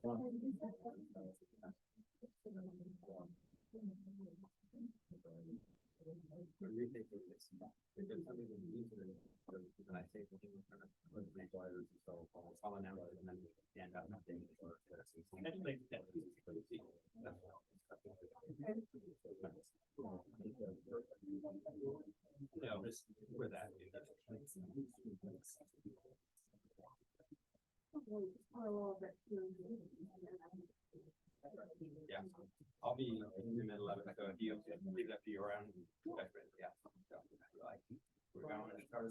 Yeah, I'll be in the middle of it, so if you leave that to you around, yeah. We're going to start.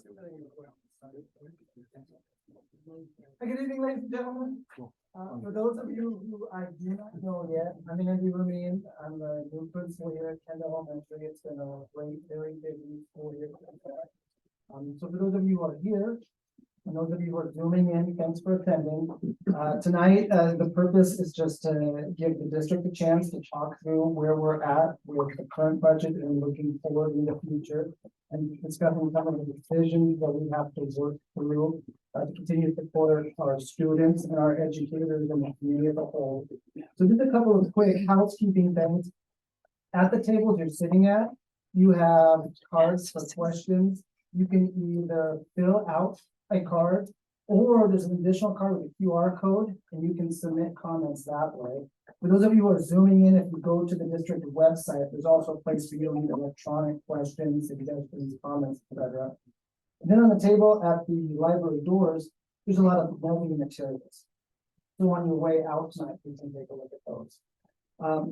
Good evening, ladies and gentlemen. For those of you who I do not know yet, I'm Andy Remain. I'm the new principal here at Kendall Elementary. It's been a great, very busy school year. So for those of you who are here, and those of you who are zooming in, thanks for attending. Tonight, the purpose is just to give the district a chance to talk through where we're at with the current budget and looking forward in the future, and discussing some of the decisions that we have to work through to continue to support our students and our educators and the community as a whole. So just a couple of quick housekeeping things. At the tables you're sitting at, you have cards for questions. You can either fill out a card, or there's an additional card with a QR code, and you can submit comments that way. For those of you who are zooming in, if you go to the district website, there's also a place for you to leave electronic questions, suggestions, comments, etc. And then on the table at the library doors, there's a lot of moving materials. So on your way out tonight, you can take a look at those.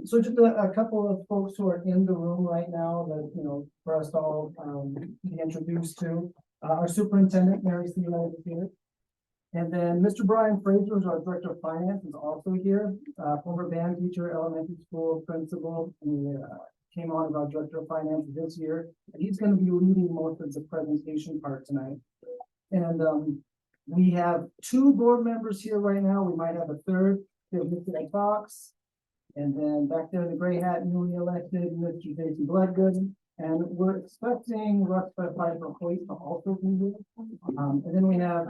So just a couple of folks who are in the room right now that, for us to all be introduced to. Our superintendent, Mary Steele, is here. And then Mr. Brian Fraser, who's our director of finance, is also here. Former band teacher, elementary school principal, and came on as our director of finance this year. And he's going to be leading most of the presentation part tonight. And we have 2 board members here right now. We might have a third. There's Mr. Fox. And then back there in the gray hat, newly elected, Mr. Jason Bloodgood. And we're expecting Russ Piper Hoyt to also be here. And then we have,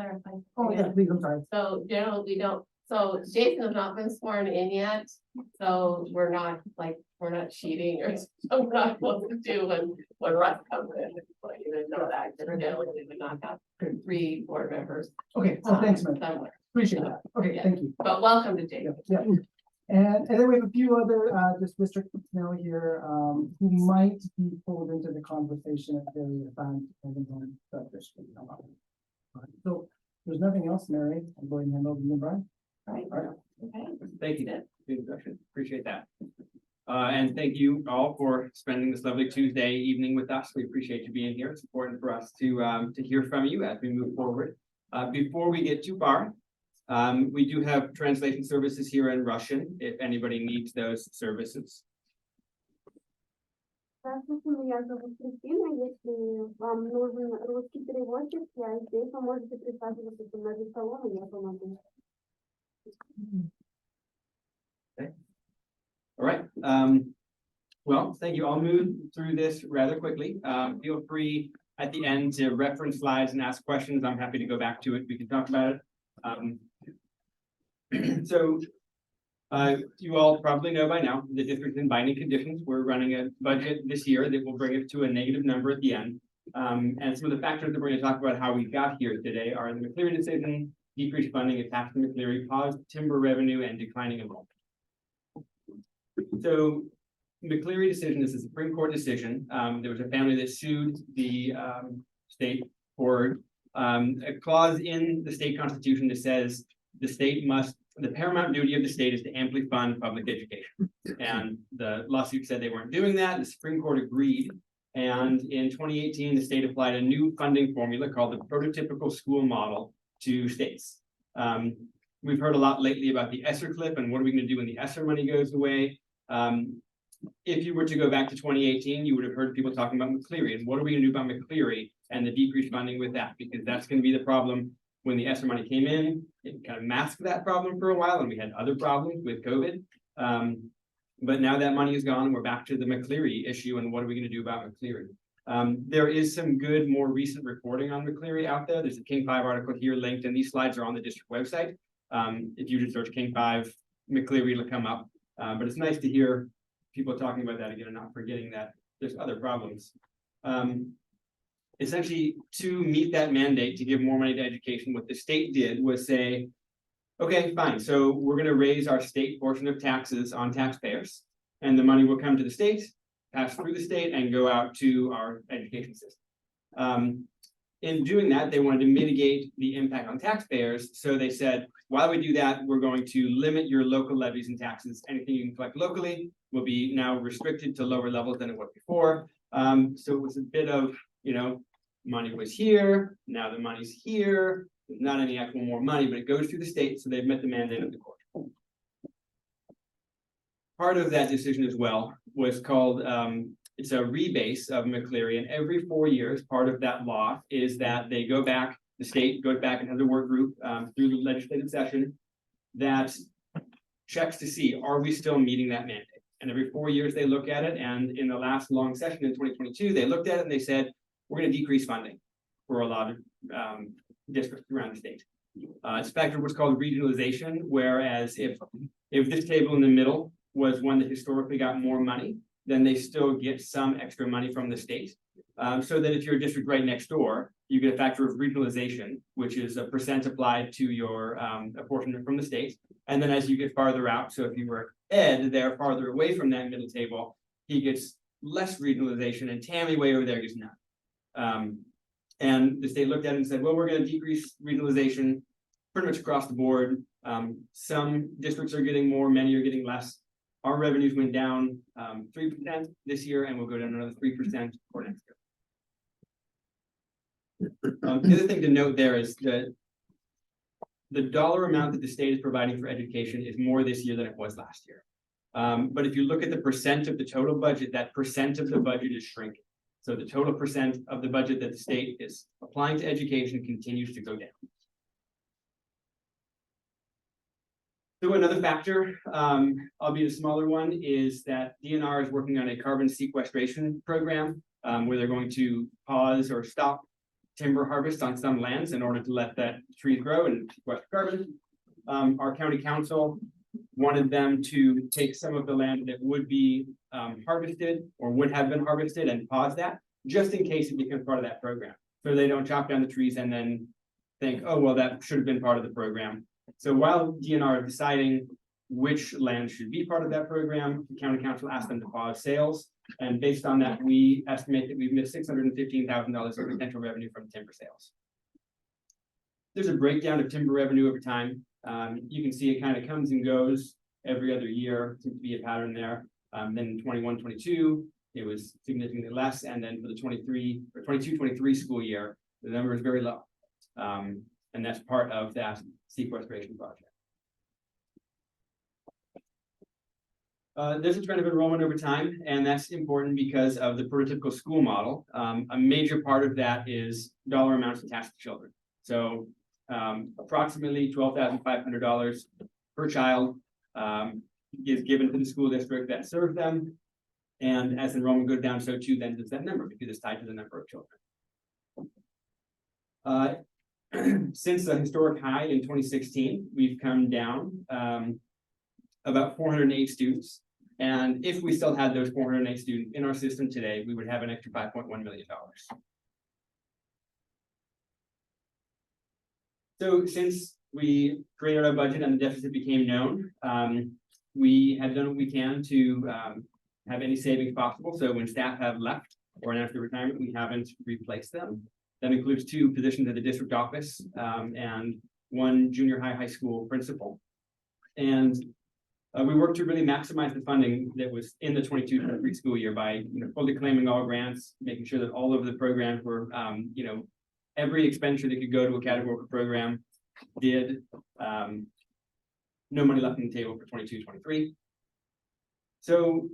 please, I'm sorry. So generally we don't, so Jason has not been sworn in yet. So we're not cheating or so we're not supposed to do when Russ comes in. Like, you didn't know that, because generally we would not have 3 board members. Okay, so thanks, man. Somewhere. Appreciate that. Okay, Yeah. thank you. But welcome to Jason. Yeah. And then we have a few other just district personnel here who might be pulled into the conversation at various times depending on the district. So there's nothing else, Mary. I'm going to hand over to you, Brian. Right. All right. Okay. Thank you, Dan. Good introduction. Appreciate that. And thank you all for spending this lovely Tuesday evening with us. We appreciate you being here. It's important for us to hear from you as we move forward. Before we get too far, we do have translation services here in Russian, if anybody needs those services. Здравствуйте, меня зовут Кристина. Если вам нужен русский переводчик, я здесь, вы можете присаживаться ко мне за столом, и я помогу. Okay. All right. Well, thank you. I'll move through this rather quickly. Feel free at the end to reference slides and ask questions. I'm happy to go back to it. We can talk about it. So you all probably know by now the district in binding conditions. We're running a budget this year that will bring us to a negative number at the end. And some of the factors that we're going to talk about how we got here today are the McCleary decision, decreased funding attached to McCleary, paused timber revenue, and declining enrollment. So McCleary decision is a Supreme Court decision. There was a family that sued the state for a clause in the state constitution that says the paramount duty of the state is to amply fund public education. And the lawsuit said they weren't doing that. The Supreme Court agreed. And in 2018, the state applied a new funding formula called the prototypical school model to states. We've heard a lot lately about the ESSER cliff and what are we going to do when the ESSER money goes away. If you were to go back to 2018, you would have heard people talking about McCleary and what are we going to do about McCleary and the decreased funding with that, because that's going to be the problem. When the ESSER money came in, it kind of masked that problem for a while, and we had other problems with COVID. But now that money is gone, we're back to the McCleary issue, and what are we going to do about McCleary? There is some good, more recent reporting on McCleary out there. There's a King 5 article here linked, and these slides are on the district website. If you just search King 5 McCleary will come up. But it's nice to hear people talking about that again and not forgetting that there's other problems. Essentially, to meet that mandate to give more money to education, what the state did was say, okay, fine, so we're going to raise our state portion of taxes on taxpayers, and the money will come to the state, pass through the state, and go out to our education system. In doing that, they wanted to mitigate the impact on taxpayers, so they said, while we do that, we're going to limit your local levies and taxes. Anything you can collect locally will be now restricted to lower levels than it was before. So it was a bit of, money was here, now the money's here. There's not any actual more money, but it goes through the state, so they've met the mandate of the court. Part of that decision as well was called, it's a rebase of McCleary, and every 4 years, part of that law is that they go back, the state goes back and has a work group through the legislative session that checks to see, are we still meeting that mandate? And every 4 years they look at it, and in the last long session in 2022, they looked at it and they said, we're going to decrease funding for a lot of districts around the state. It's factor what's called regionalization, whereas if this table in the middle was one that historically got more money, then they still get some extra money from the state. So that if you're a district right next door, you get a factor of regionalization, which is a percent applied to your apportionment from the state. And then as you get farther out, so if you were Ed there farther away from that middle table, he gets less regionalization, and Tammy way over there gets none. And the state looked at it and said, well, we're going to decrease regionalization pretty much across the board. Some districts are getting more, many are getting less. Our revenues went down 3% this year, and we'll go down another 3% for next year. The other thing to note there is that the dollar amount that the state is providing for education is more this year than it was last year. But if you look at the percent of the total budget, that percent of the budget is shrinking. So the total percent of the budget that the state is applying to education continues to go down. So another factor, albeit a smaller one, is that DNR is working on a carbon sequestration program where they're going to pause or stop timber harvest on some lands in order to let that trees grow and sequester carbon. Our county council wanted them to take some of the land that would be harvested or would have been harvested and pause that, just in case it becomes part of that program. So they don't chop down the trees and then think, oh, well, that should have been part of the program. So while DNR is deciding which land should be part of that program, the county council asked them to pause sales. And based on that, we estimate that we've missed $615,000 of potential revenue from timber sales. There's a breakdown of timber revenue over time. You can see it kind of comes and goes every other year. Seems to be a pattern there. Then in 21-22, it was significantly less. And then for the 22-23 school year, the number is very low. And that's part of that sequestration project. There's a trend of enrollment over time, and that's important because of the prototypical school model. A major part of that is dollar amounts attached to children. So approximately $12,500 per child is given to the school district that serves them. And as enrollment goes down, so too then does that number, because it's tied to the number of children. Since the historic high in 2016, we've come down about 408 students. And if we still had those 408 students in our system today, we would have an extra $5.1 million. So since we created our budget and the deficit became known, we have done what we can to have any savings possible. So when staff have left or announced their retirement, we haven't replaced them. That includes 2 positions at the district office and 1 junior high school principal. And we worked to really maximize the funding that was in the 22-23 school year by fully claiming all grants, making sure that all of the programs were, every expenditure that could go to a categorical program did. No money left on the table for 22-23. So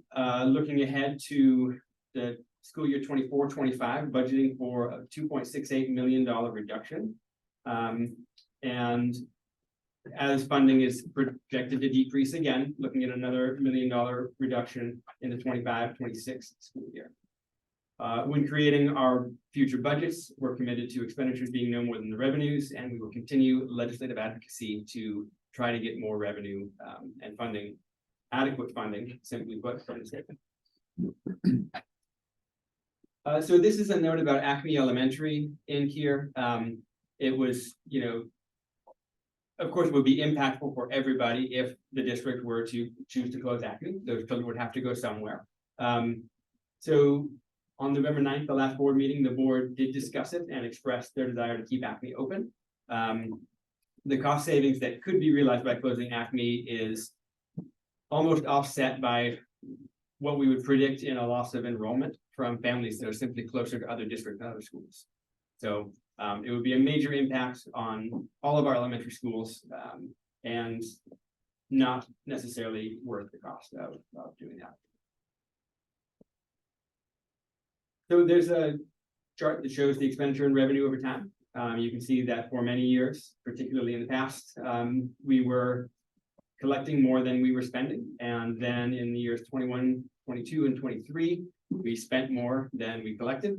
looking ahead to the school year 24-25, budgeting for a $2.68 million reduction. And as funding is projected to decrease again, looking at another $1 million reduction in the 25-26 school year. When creating our future budgets, we're committed to expenditures being no more than the revenues, and we will continue legislative advocacy to try to get more revenue, and funding, adequate funding, simply put, from the state. So this is a note about Acme Elementary in here. It was, of course, it would be impactful for everybody if the district were to choose to close Acme. Those children would have to go somewhere. So on November 9th, the last board meeting, the board did discuss it and expressed their desire to keep Acme open. The cost savings that could be realized by closing Acme is almost offset by what we would predict in a loss of enrollment from families that are simply closer to other districts and other schools. So it would be a major impact on all of our elementary schools, and not necessarily worth the cost of doing that. So there's a chart that shows the expenditure and revenue over time. You can see that for many years, particularly in the past, we were collecting more than we were spending. And then in the years 21, 22, and 23, we spent more than we collected.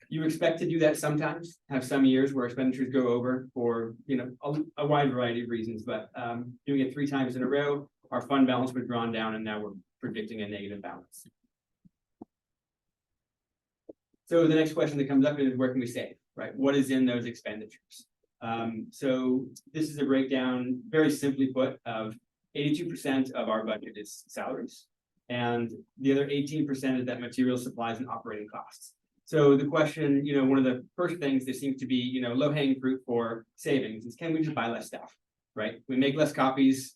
You expect to do that sometimes, have some years where expenditures go over for a wide variety of reasons, but doing it 3 times in a row, our fund balance was drawn down, and now we're predicting a negative balance. So the next question that comes up is, where can we save, right? What is in those expenditures? So this is a breakdown, very simply put, of 82% of our budget is salaries, and the other 18% is that material, supplies, and operating costs. So the question, one of the first things that seems to be, low-hanging fruit for savings is, can we just buy less stuff, right? We make less copies,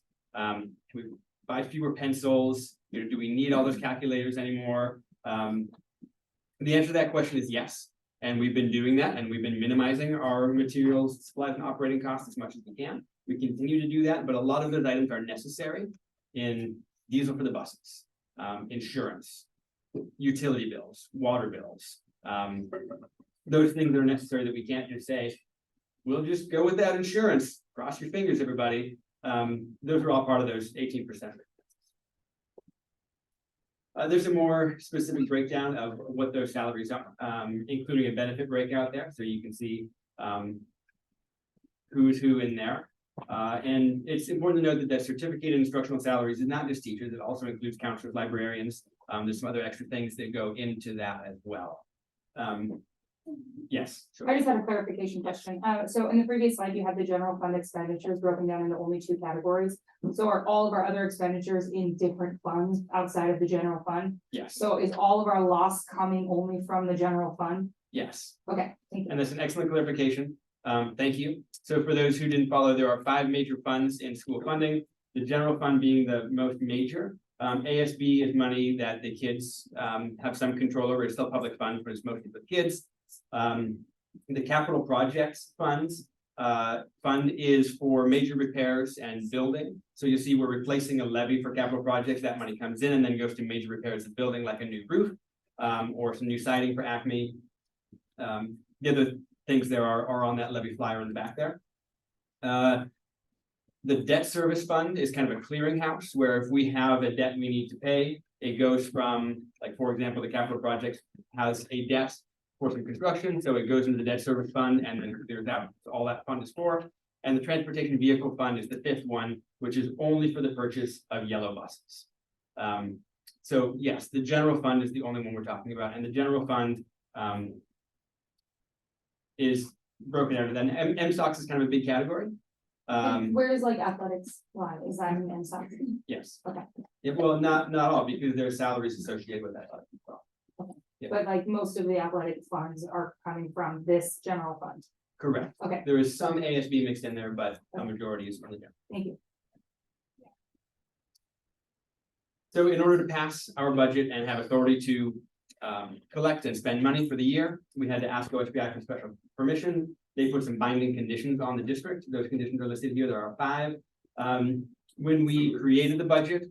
we buy fewer pencils, do we need all those calculators anymore? The answer to that question is yes, and we've been doing that, and we've been minimizing our materials, supplies, and operating costs as much as we can. We continue to do that, but a lot of those items are necessary in diesel for the buses, insurance, utility bills, water bills. Those things are necessary that we can't just say, we'll just go with that insurance. Cross your fingers, everybody. Those are all part of those 18%. There's a more specific breakdown of what those salaries are, including a benefit breakout there, so you can see who's who in there. And it's important to note that that certificate in instructional salaries is not just teachers, it also includes counselors, librarians. There's some other extra things that go into that as well. Yes. Sure. I just had a clarification question. So in the previous slide, you had the general fund expenditures broken down into only 2 categories. So are all of our other expenditures in different funds outside of the general fund? Yes. So is all of our loss coming only from the general fund? Yes. Okay, thank you. And that's an excellent clarification. Thank you. So for those who didn't follow, there are 5 major funds in school funding, the general fund being the most major. ASB is money that the kids have some control over. It's still public funds, but it's mostly for kids. The capital projects fund is for major repairs and building. So you see we're replacing a levy for capital projects. That money comes in and then goes to major repairs of building, like a new roof or some new siding for Acme. The other things there are on that levy flyer in the back there. The debt service fund is kind of a clearinghouse where if we have a debt we need to pay, it goes from, like, for example, the capital projects has a debt for some construction, so it goes into the debt service fund and then clears out. So all that fund is for. And the transportation vehicle fund is the 5th one, which is only for the purchase of yellow buses. So yes, the general fund is the only one we're talking about, and the general fund is broken out. Then MSOX is kind of a big category. Where is like athletics lie? Is that in MSOC? Yes. Okay. Yeah, well, not all, because there's salaries associated with that as well. Yeah. But like most of the athletic funds are coming from this general fund. Correct. Okay. There is some ASB mixed in there, but a majority is from the general. Thank you. So in order to pass our budget and have authority to collect and spend money for the year, we had to ask OSBI for special permission. They put some binding conditions on the district. Those conditions are listed here. There are 5. When we created the budget,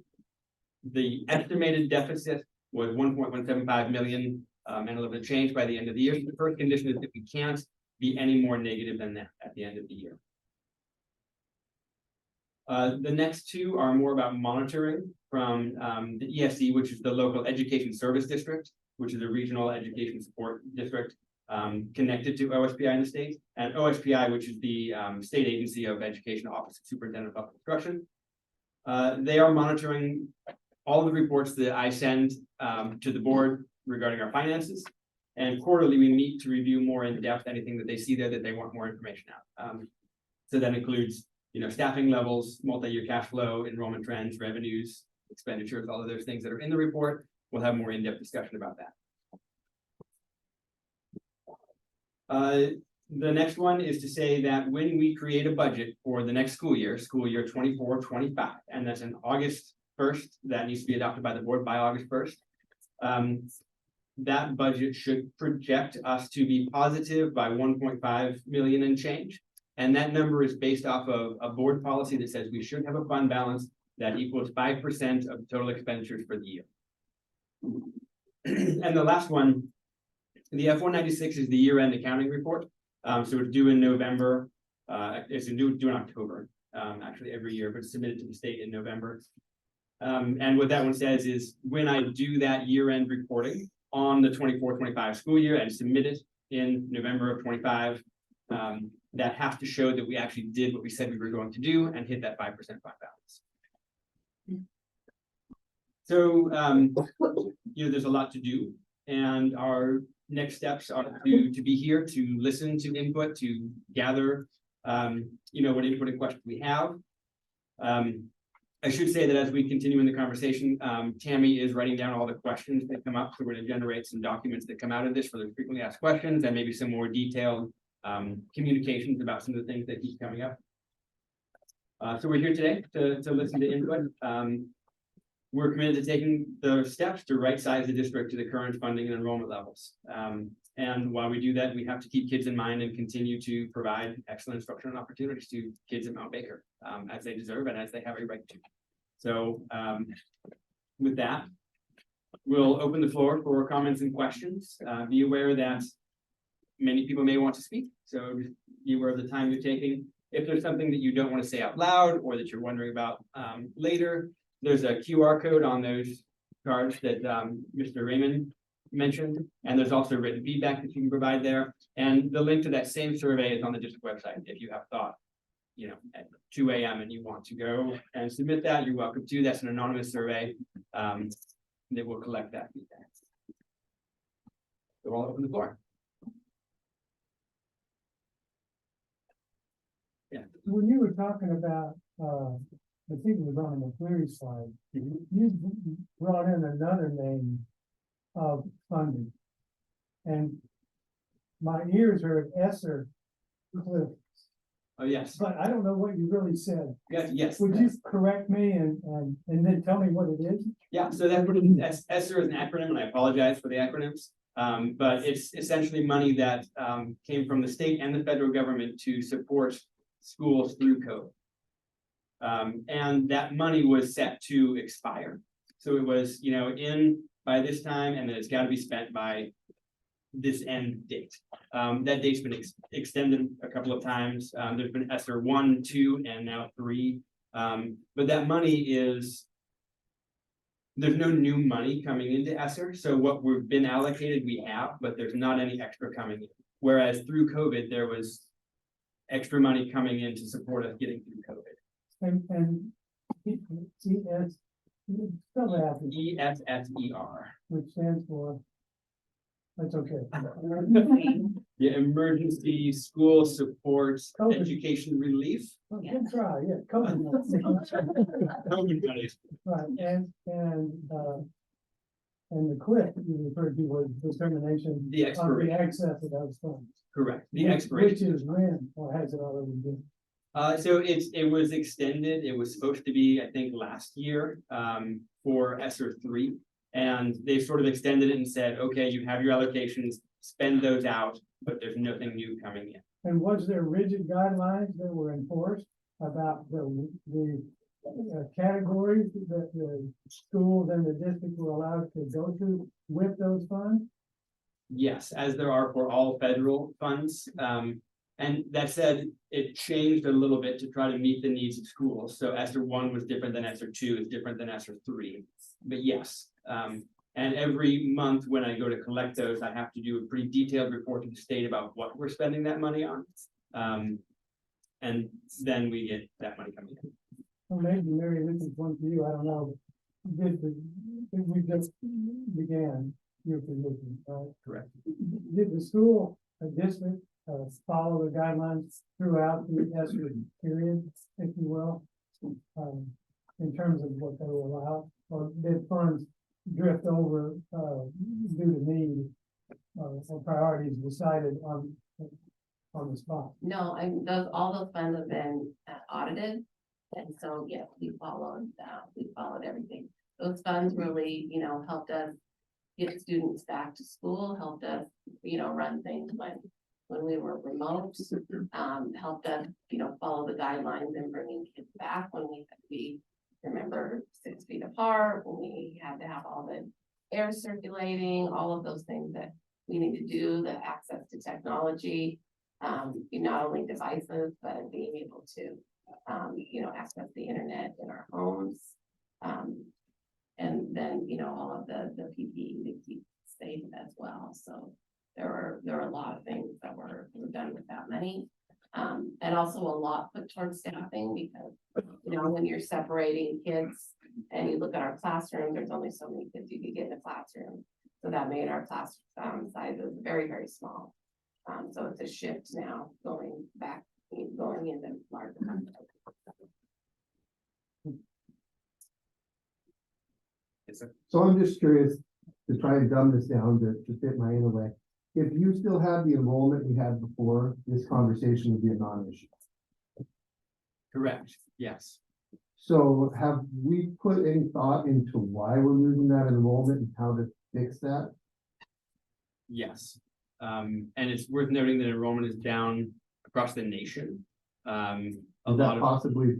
the estimated deficit was 1.175 million and a little bit of change by the end of the year. So the first condition is that we can't be any more negative than that at the end of the year. The next 2 are more about monitoring from the ESD, which is the local education service district, which is a regional education support district. connected to OSPI in the state, and OSPI, which is the State Agency of Education Office of Superintendent of Public Instruction. They are monitoring all the reports that I send to the board regarding our finances. And quarterly, we meet to review more in depth anything that they see there that they want more information out. So that includes, staffing levels, multi-year cash flow, enrollment trends, revenues, expenditures, all of those things that are in the report. We'll have more in-depth discussion about that. The next one is to say that when we create a budget for the next school year 24-25, and that's in August 1st, that needs to be adopted by the board by August 1st. That budget should project us to be positive by 1.5 million and change. And that number is based off of a board policy that says we should have a fund balance that equals 5% of total expenditures for the year. And the last one, the F-196 is the year-end accounting report. So it's due in November. It's due in October, actually every year, but it's submitted to the state in November. And what that one says is when I do that year-end reporting on the 24-25 school year and submit it in November of 25, that has to show that we actually did what we said we were going to do and hit that 5% fund balance. So, there's a lot to do, and our next steps are to be here, to listen to input, to gather, what input and questions we have. I should say that as we continue in the conversation, Tammy is writing down all the questions that come up. So we're going to generate some documents that come out of this for the frequently asked questions and maybe some more detailed communications about some of the things that keep coming up. So we're here today to listen to input. We're committed to taking the steps to right-size the district to the current funding and enrollment levels. And while we do that, we have to keep kids in mind and continue to provide excellent instructional opportunities to kids at Mount Baker, as they deserve and as they have a right to. So with that, we'll open the floor for comments and questions. Be aware that many people may want to speak, so just be aware of the time you're taking. If there's something that you don't want to say out loud or that you're wondering about later, there's a QR code on those cards that Mr. Raymond mentioned, and there's also written feedback that you can provide there. And the link to that same survey is on the district website. If you have thought, at 2 a.m. and you want to go and submit that, you're welcome to. That's an anonymous survey that will collect that feedback. So I'll open the floor. Yeah. When you were talking about, I think it was on the query slide, you brought in another name of funding. And my ears heard ESSER Cliff, Oh, yes. but I don't know what you really said. Yes. Would you correct me and then tell me what it is? Yeah, so that's what it is. ESSER is an acronym, and I apologize for the acronyms. But it's essentially money that came from the state and the federal government to support schools through COVID. And that money was set to expire. So it was, in by this time, and then it's got to be spent by this end date. That date's been extended a couple of times. There's been ESSER 1, 2, and now 3. But that money there's no new money coming into ESSER. So what we've been allocated, we have, but there's not any extra coming in. Whereas through COVID, there was extra money coming in to support us getting through COVID. And spell that out, ESSER. which stands for, that's okay. Yeah, Emergency School Support COVID. Education Relief. Oh, good try, yeah, COVID. COVID money. Right, and the cliff you referred to was determination The of the expiration, excess of those funds. correct, the Which expiration. is when, or has it already been? So it was extended. It was supposed to be, I think, last year for ESSER 3. And they sort of extended it and said, okay, you have your allocations, spend those out, but there's nothing new coming in. And was there rigid guidelines that were enforced about the categories that the schools and the district were allowed to go to with those funds? Yes, as there are for all federal funds. And that said, it changed a little bit to try to meet the needs of schools. So ESSER 1 was different than ESSER 2, is different than ESSER 3. But yes, And every month when I go to collect those, I have to do a pretty detailed report to the state about what we're spending that money on. And then we get that money coming in. Well, maybe Mary, this is one for you, I don't know. We just began your position, right? Correct. Did the school, district, follow the guidelines throughout the ESER period, if you will? In terms of what they will allow, or did funds drift over, due to need? Or priorities decided on the spot? No, all those funds have been audited. And so, yeah, we followed everything. Those funds really, helped us get students back to school, helped us, run things when we were remote. Helped us, follow the guidelines and bringing kids back when we had to be, remember, 6 feet apart, when we had to have all the air circulating, all of those things that we need to do, the access to technology. Not only devices, but being able to, access the internet in our homes. And then, all of the PPE to keep safe as well. So there were a lot of things that were done with that money. And also a lot put towards staffing because, when you're separating kids and you look at our classroom, there's only so many kids you could get in a classroom. So that made our class sizes very, very small. So it's a shift now going into larger. So I'm just curious to try and dumb this down to fit my intellect. If you still had the enrollment we had before, this conversation would be a non-issue. Correct, yes. So have we put any thought into why we're losing that enrollment and how to fix that? Yes. And it's worth noting that enrollment is down across the nation. A Is lot that of, possibly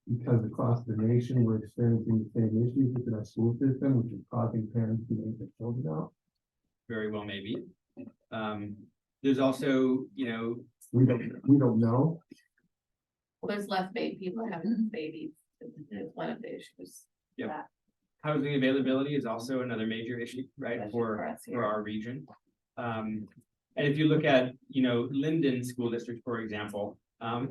because across the nation we're experiencing the same issues within our school system, which is causing parents to make their children out? very well maybe. There's also, We don't know. Well, there's less people having babies. It's one of the issues. Yep. that housing availability is also another major issue, right, Especially for for us here. for our region. And if you look at, Linden School District, for example,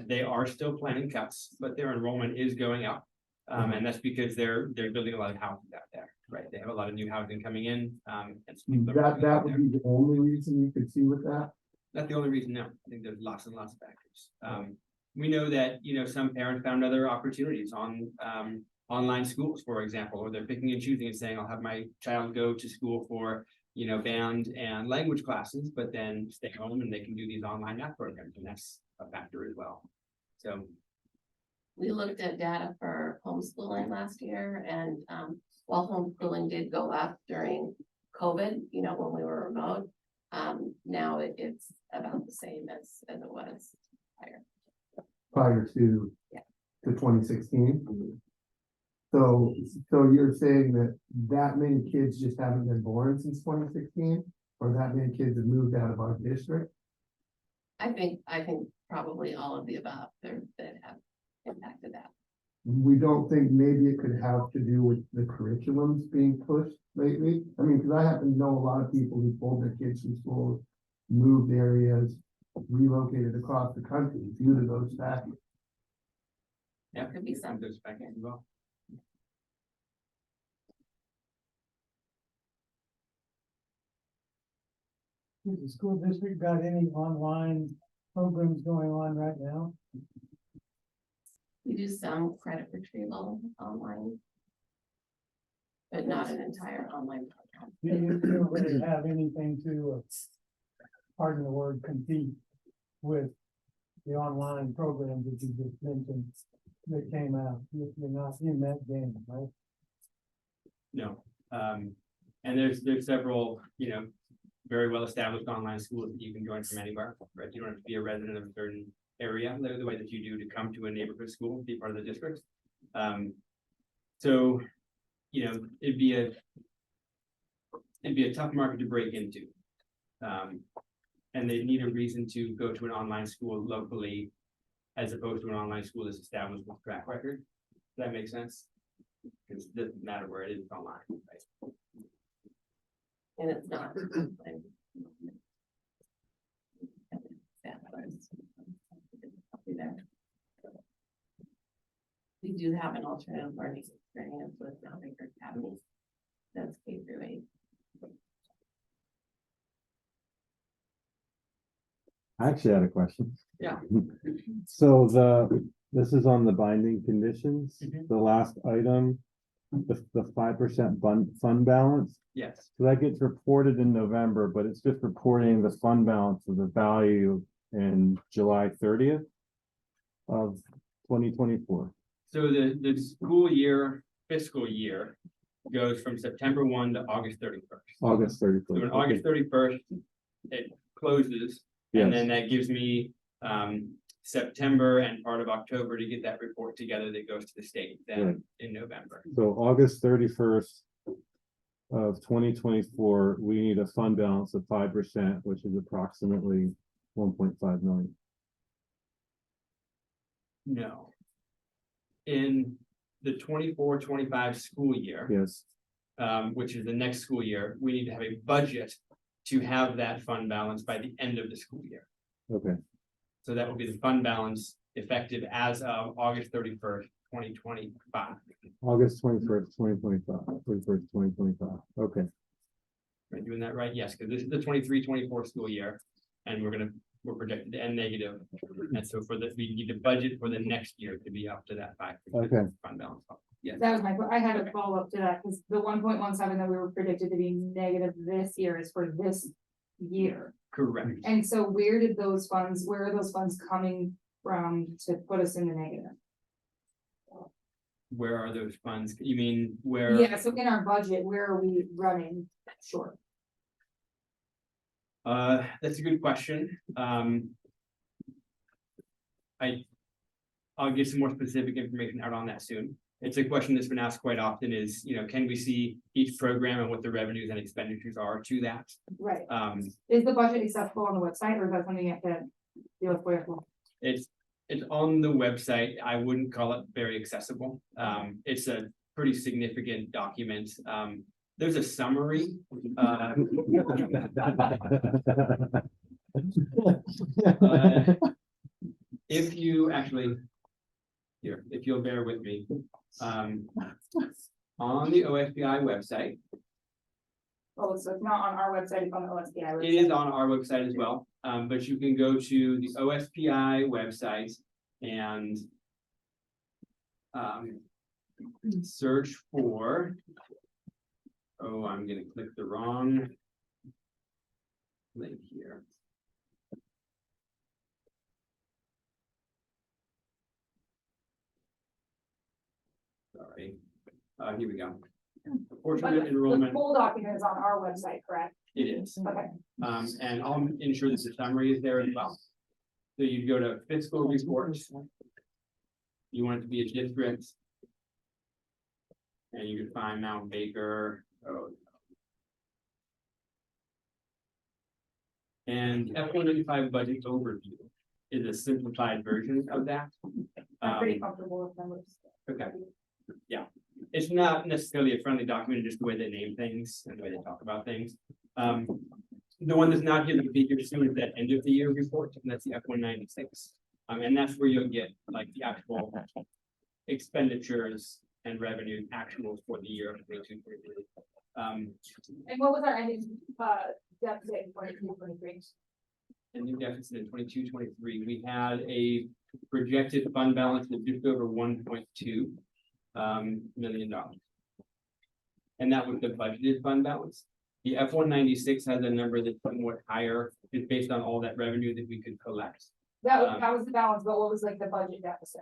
they are still planning cuts, but their enrollment is going up. And that's because they're building a lot of houses out there, right? They have a lot of new housing coming in. And so people are moving out That would there. be the only reason you could see with that. Not the only reason, no. I think there's lots and lots of factors. We know that, some parents found other opportunities on online schools, for example, or they're picking and choosing and saying, I'll have my child go to school for, band and language classes, but then stay home and they can do these online math programs, and that's a factor as well. So, We looked at data for homeschooling last year and while homeschooling did go up during COVID, when we were remote. Now it's about the same as it was Prior to Yeah. to 2016. So you're saying that many kids just haven't been born since 2016, or that many kids have moved out of our district? I think probably all of the above that have impacted that. We don't think maybe it could have to do with the curriculums being pushed lately? I mean, because I happen to know a lot of people who pulled their kids from schools, moved areas, relocated across the country due to those factors. yeah, Could be some. those factors as well. Has the school district got any online programs going on right now? We do some credit retrieval online. But not an entire online program. You don't really have anything to, pardon the word, compete with the online programs that you just mentioned that came out. You're not in that game, right? No, and there's several, very well-established online schools that you can join from anywhere, right? You don't have to be a resident of a certain area, the way that you do to come to a neighborhood school, be part of the district. So, it'd be a tough market to break into. And they need a reason to go to an online school locally as opposed to an online school that's established with track record. Does that make sense? Because it doesn't matter where it is, it's online, right? And it's not. We do have an alternative learning experience with Baker Academy. That's K through 8. I actually had a question. Yeah. So this is on the binding conditions, Mhm. the last item, the 5% fund balance. Yes, So that gets reported in November, but it's just reporting the fund balance of the value in July 30th of 2024. so the school year, fiscal year goes from September 1 to August 31st. August So 31st. on August 31st, it closes, and then that gives me September and part of October to get that report together that goes to the state Right. then in November. So August 31st of 2024, we need a fund balance of 5%, which is approximately 1.5 million. No. In the 24-25 school year, Yes, which is the next school year, we need to have a budget to have that fund balance by the end of the school year. okay, So that will be the fund balance effective as of August 31st, 2025. August 21st, 2025, 21st, 2025, okay, Am I doing that right? Yes, because this is the 23-24 school year, and we're projected to end negative. And so we need to budget for the next year to be up to that 5% Okay. fund balance. Yes, That was I had a follow-up to that, because the 1.17 that we were predicted to be negative this year is for this year. correct. And so where are those funds coming from to put us in the negative? Where are those funds? You mean where? Yeah, so in our budget, where are we running short? That's a good question. I'll get some more specific information out on that soon. It's a question that's been asked quite often is, can we see each program and what the revenues and expenditures are to that? Right. It's Is the budget accessible on the website, or is that something you have to deal with? it's on the website. I wouldn't call it very accessible. It's a pretty significant document. There's a summary. If you actually, here, if you'll bear with me, on the OSBI website, Oh, so it's not on our website, it's on the OSBI website. it is on our website as well, but you can go to the OSPI website and search for, oh, I'm gonna click the wrong link here. Sorry, here we go. But Fortunate the enrollment, full document is on our website, correct? it is. Okay. And I'll ensure that the summary is there as well. So you go to fiscal reports. You want it to be a district. And you can find Mount Baker. And F-195 budget overview is a simplified version of that. I'm pretty comfortable with numbers. Okay, yeah, it's not necessarily a friendly document, just the way they name things and the way they talk about things. The one that's not here that will be here soon is that end of the year report, and that's the F-196. And that's where you'll get like the actual expenditures and revenue actuals for the year of 2022. And what was our ending, deficit in 22-23? Ending deficit in 22-23, we had a projected fund balance of just over $1.2 million. And that was the budgeted fund balance. The F-196 has a number that's somewhat higher, just based on all that revenue that we could collect. That was the balance, but what was like the budget deficit?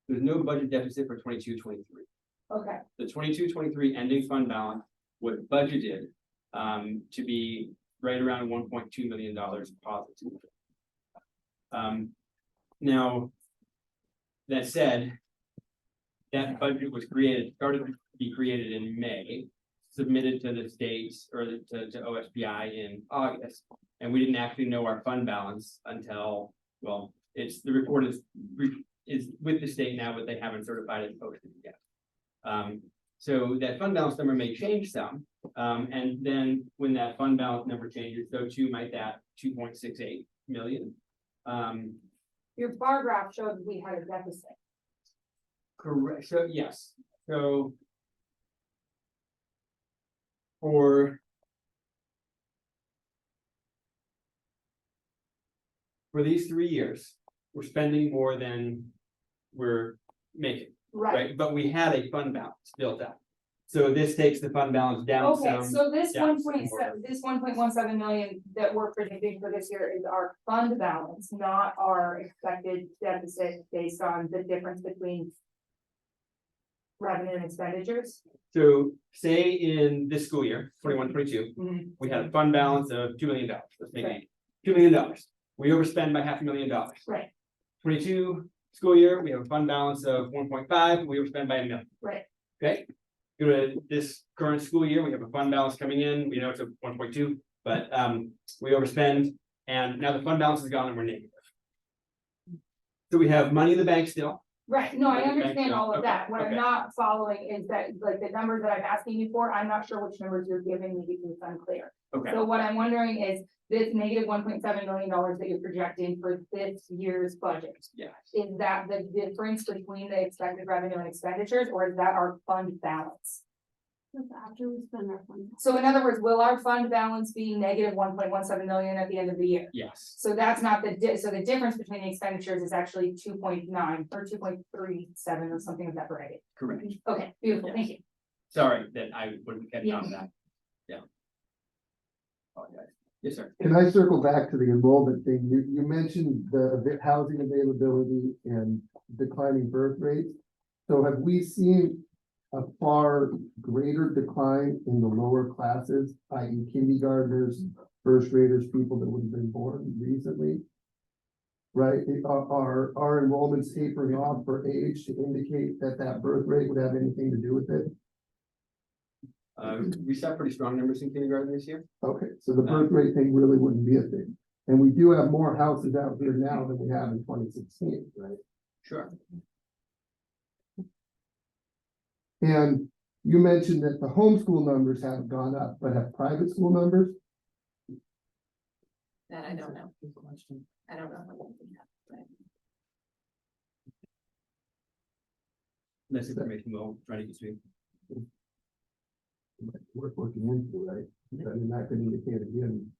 There's no budget deficit for 22-23. Okay, The 22-23 ending fund balance was budgeted to be right around $1.2 million positive. Now, that said, that budget was started to be created in May, submitted to the states or to OSBI in August, and we didn't actually know our fund balance until, well, the report is with the state now, but they haven't certified it and posted it yet. So that fund balance number may change some, and then when that fund balance number changes, so too might that 2.68 million. Your bar graph showed we had a deficit. Correct, so yes, so. For. For these 3 years, we're spending more than we're making, right? But we had a fund balance built up. So this takes the fund balance down Okay, some. so this down 1.7, this 1.17 million that we're predicting for this year is our fund balance, not our expected deficit based on the difference between revenue and expenditures. So say in this school year, 21-22, Mhm. we had a fund balance of $2 million, let's make Right. it $2 million. We overspend by $500,000. Right. 22 school year, we have a fund balance of 1.5, we overspend by $1 million. Right. Okay. Go to this current school year, we have a fund balance coming in, we know it's a 1.2, but we overspend, and now the fund balance is gone and we're negative. So we have money in the bank still. Right, no, I Okay, understand yeah, all of okay, that. What I'm okay. not following is that, like, the numbers that I'm asking you for, I'm not sure which numbers you're giving me because it's unclear. Okay. So what I'm wondering is this negative $1.7 million that you're projecting for this year's budget. Yeah. Is that the difference between the expected revenue and expenditures, or is that our fund balance? That's after we spend our funds. So in other words, will our fund balance be negative 1.17 million at the end of the year? Yes. So that's not so the difference between the expenditures is actually 2.9 or 2.37 or something of that variety. Correct. Okay, beautiful, thank you. Sorry that I wouldn't catch Yeah. on to that. Yeah. Apologize. Yes, sir. Can I circle back to the enrollment thing? You mentioned the housing availability and declining birth rates. So have we seen a far greater decline in the lower classes, i.e. kindergartners, first graders, people that would have been born recently? Right, are enrollments tapering off for age to indicate that that birth rate would have anything to do with it? We saw pretty strong numbers in kindergarten this year. Okay, so the birth rate thing really wouldn't be a thing. And we do have more houses out here now than we have in 2016, right? Sure. And you mentioned that the homeschool numbers have gone up, but have private school numbers? That I don't know. I don't know. how many we have, but- This information will try to get to you. Worth looking into, right? I mean, that could indicate again,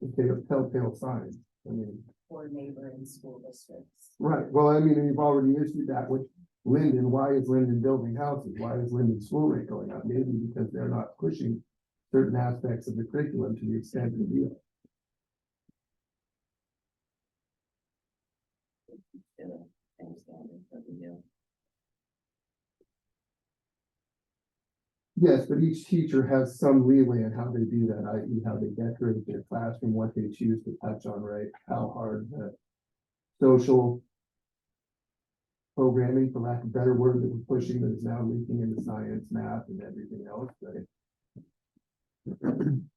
if they have telltale signs, I mean. Or neighboring school districts. Right, well, I mean, you've already issued that with Linden. Why is Linden building houses? Why is Linden's school rate going up? Maybe because they're not pushing certain aspects of the curriculum to the extent they do. Yes, but each teacher has some leeway in how they do that, i.e. how they decorate their classroom, what they choose to touch on, right? How hard the social programming, for lack of a better word, that we're pushing that is now leaking into science, math, and everything else, right? Can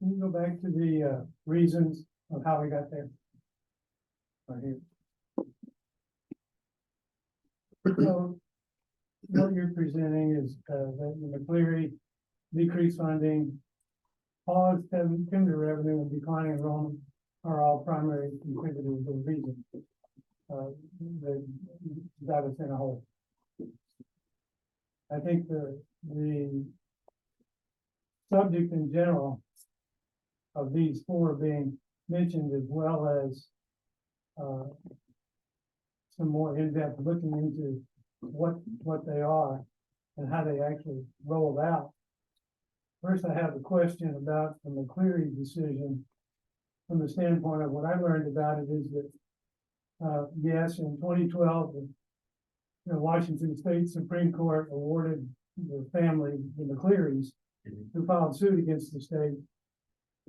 you go back to the reasons of how we got there? Right here. So what you're presenting is that the McCleary decreased funding, pause timber revenue and declining enrollment are all primary contributors or reasons. That is in a whole. I think the subject in general of these four being mentioned, as well as some more in-depth looking into what they are and how they actually roll out. First, I have a question about the McCleary decision from the standpoint of what I learned about it is that, yes, in 2012, the Washington State Supreme Court awarded the family, the McClearys, who filed suit against the state.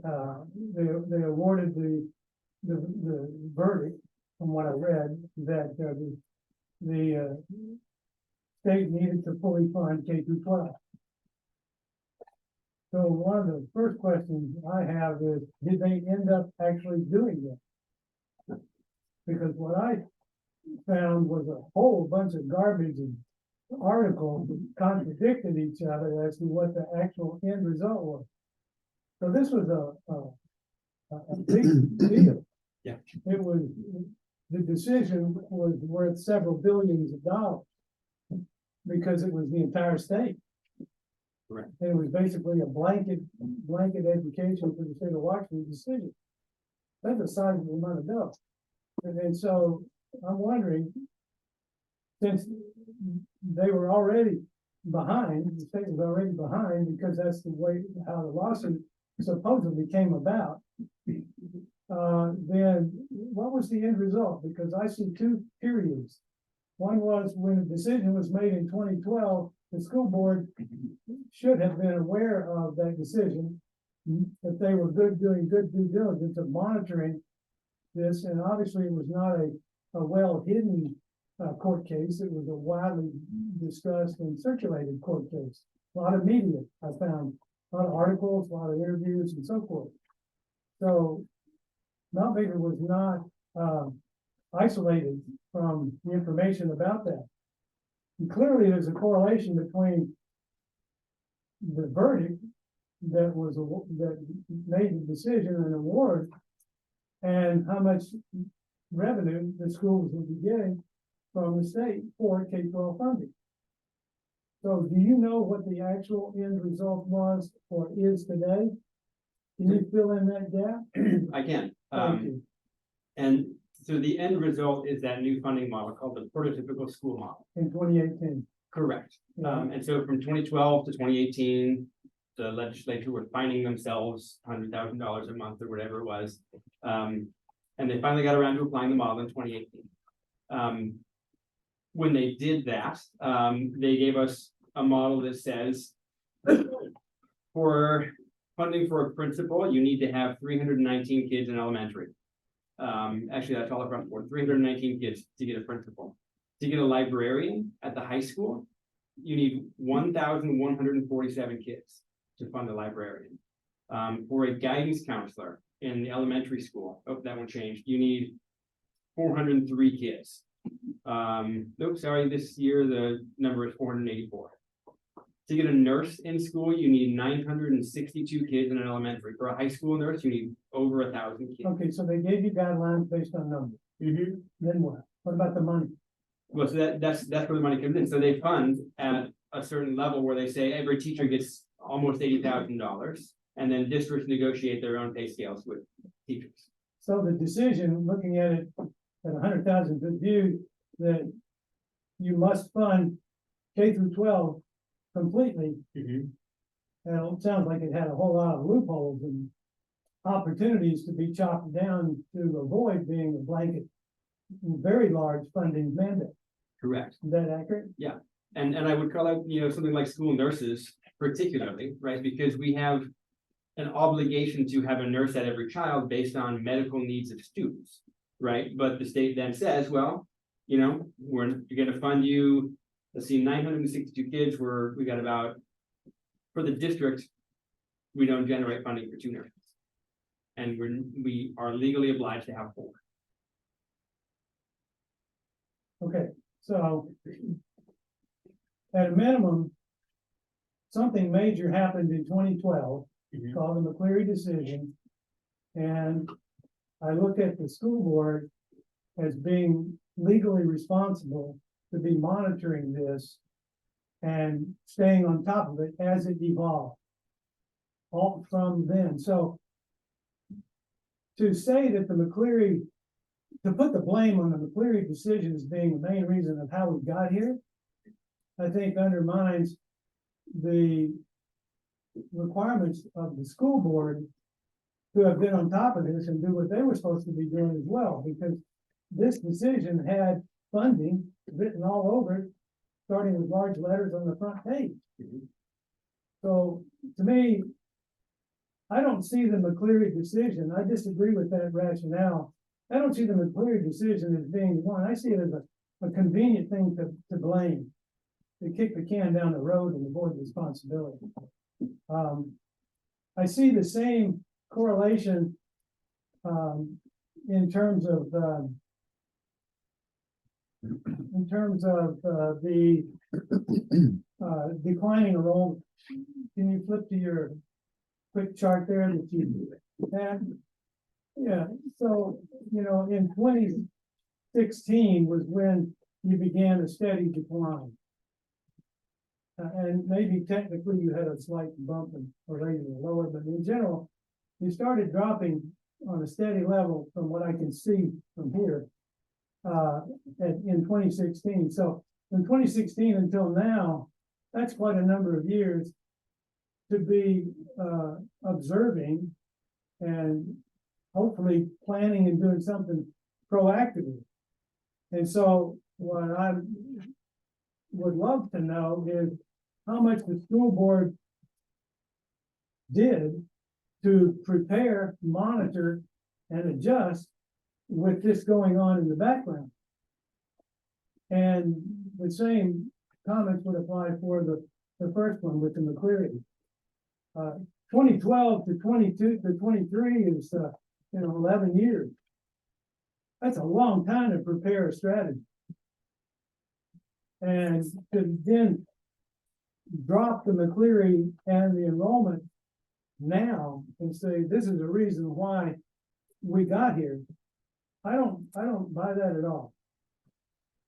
They awarded the verdict, from what I read, that the state needed to fully fund K-12. So one of the first questions I have is, did they end up actually doing that? Because what I found was a whole bunch of garbage and articles that contradicted each other as to what the actual end result was. So this was a big deal. Yeah. It was, the decision was worth several billions of dollars. Because it was the entire state. Correct. It was basically a blanket education for the state of Washington decision. That's a sizable amount of dough. And so I'm wondering, since they were already behind, the state was already behind, because that's the way, how the lawsuit supposedly came about. Then what was the end result? Because I see two periods. One was when the decision was made in 2012, the school board should have been aware of that decision. That they were doing good due diligence of monitoring this, and obviously it was not a well-hidden court case. It was a widely discussed and circulated court case. A lot of media, I found, a lot of articles, a lot of interviews and so forth. So Mount Baker was not isolated from the information about that. And clearly, there's a correlation between the verdict that made the decision and award and how much revenue the schools would be getting from the state for K-12 funding. So do you know what the actual end result was or is today? Can you fill in that gap? I can. Thank you. And so the end result is that new funding model called the prototypical school model. In 2018. Correct. Yeah. And so from 2012 to 2018, the legislature were finding themselves $100,000 a month or whatever it was. And they finally got around to applying the model in 2018. When they did that, they gave us a model that says for funding for a principal, you need to have 319 kids in elementary. Actually, that's all across the board, 319 kids to get a principal. To get a librarian at the high school, you need 1,147 kids to fund a librarian. For a guidance counselor in the elementary school, oh, that one changed, you need 403 kids. Nope, sorry, this year the number is 484. To get a nurse in school, you need 962 kids in an elementary. For a high school nurse, you need over 1,000 kids. Okay, so they gave you guidelines based on numbers. Then what? What about the money? Well, so that's where the money comes in. So they fund at a certain level where they say every teacher gets almost $80,000, and then districts negotiate their own pay scales with teachers. So the decision, looking at it at 100,000 foot view, that you must fund K through 12 completely. And it sounds like it had a whole lot of loopholes and opportunities to be chopped down to avoid being a blanket, very large funding mandate. Correct. Is that accurate? And I would call out, something like school nurses particularly, right? Because we have an obligation to have a nurse at every child based on medical needs of students, right? But the state then says, well, we're going to fund you. Let's see, 962 kids. We got about, for the district, we don't generate funding for 2 nurses, and we are legally obliged to have 4. Okay, so at a minimum, something major happened in 2012 called the McCleary decision. And I look at the school board as being legally responsible to be monitoring this and staying on top of it as it evolved. All from then. So to say that to put the blame on the McCleary decision as being the main reason of how we got here, I think undermines the requirements of the school board to have been on top of this and do what they were supposed to be doing as well, because this decision had funding written all over it, starting with large letters on the front page. So to me, I don't see the McCleary decision. I disagree with that rationale. I don't see the McCleary decision as being one. I see it as a convenient thing to blame, to kick the can down the road and avoid responsibility. I see the same correlation in terms of, the declining enrollment. Can you flip to your quick chart there that you had? Yeah, so, in 2016 was when you began a steady decline. And maybe technically you had a slight bump or raise it lower, but in general, you started dropping on a steady level from what I can see from here. In 2016, so from 2016 until now, that's quite a number of years to be observing and hopefully planning and doing something proactively. And so what I would love to know is how much the school board did to prepare, monitor, and adjust with this going on in the background. And the same comments would apply for the first one with the McCleary. 2012 to 22 to 23 is 11 years. That's a long time to prepare a strategy. And to then drop the McCleary and the enrollment now and say this is the reason why we got here. I don't buy that at all.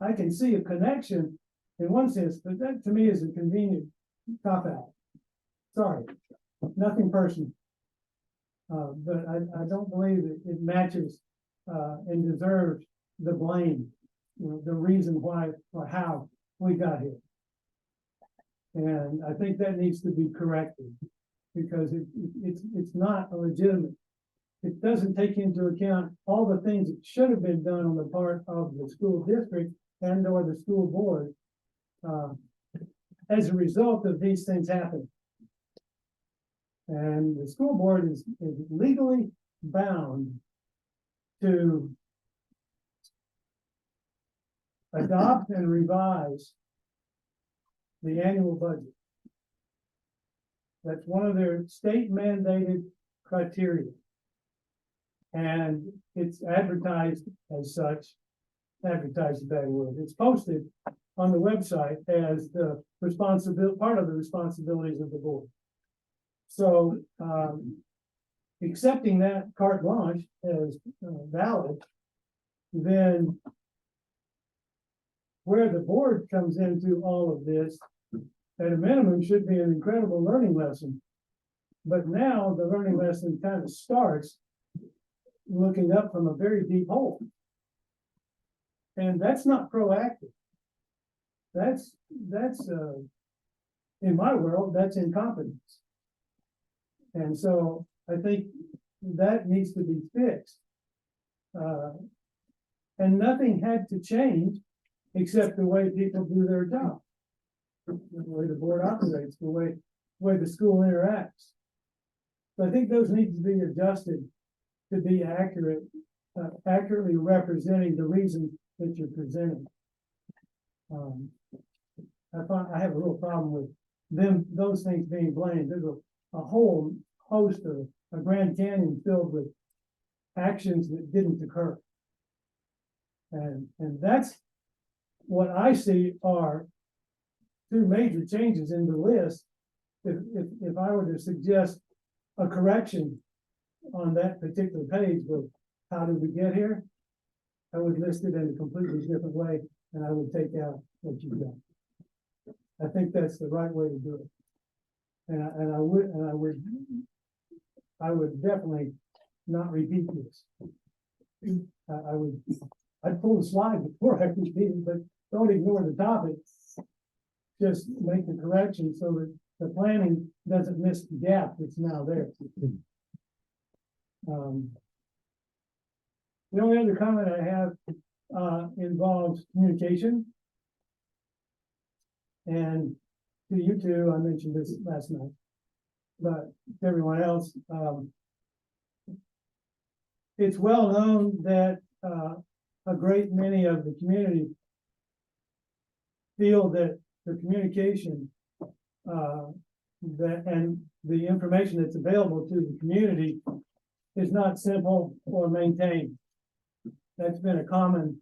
I can see a connection in one sense, but that to me is a convenient cop out. Sorry, nothing personal. But I don't believe that it matches and deserves the blame, the reason why or how we got here. And I think that needs to be corrected because it's not a legitimate. It doesn't take into account all the things that should have been done on the part of the school district and or the school board as a result of these things happening. And the school board is legally bound to adopt and revise the annual budget. That's one of their state mandated criteria. And it's advertised as such, advertised is a bad word. It's posted on the website as the responsibility, part of the responsibilities of the board. So accepting that carte blanche as valid, then where the board comes into all of this, at a minimum, should be an incredible learning lesson. But now the learning lesson kind of starts looking up from a very deep hole. And that's not proactive. That's in my world, that's incompetence. And so I think that needs to be fixed. And nothing had to change except the way people do their job, the way the board operates, the way the school interacts. So I think those need to be adjusted to be accurate, accurately representing the reason that you're presenting. I have a real problem with those things being blamed. There's a whole host of a Grand Canyon filled with actions that didn't occur. And that's what I see are two major changes in the list. If I were to suggest a correction on that particular page with how did we get here, I would list it in a completely different way and I would take out what you've done. I think that's the right way to do it. And I would definitely not repeat this. I'd pull the slide before I repeat it, but don't ignore the topic. Just make the correction so that the planning doesn't miss the gap that's now there. The only other comment I have involves communication. And to you two, I mentioned this last night, but to everyone else, it's well known that a great many of the community feel that the communication that and the information that's available to the community is not simple or maintained. That's been a common,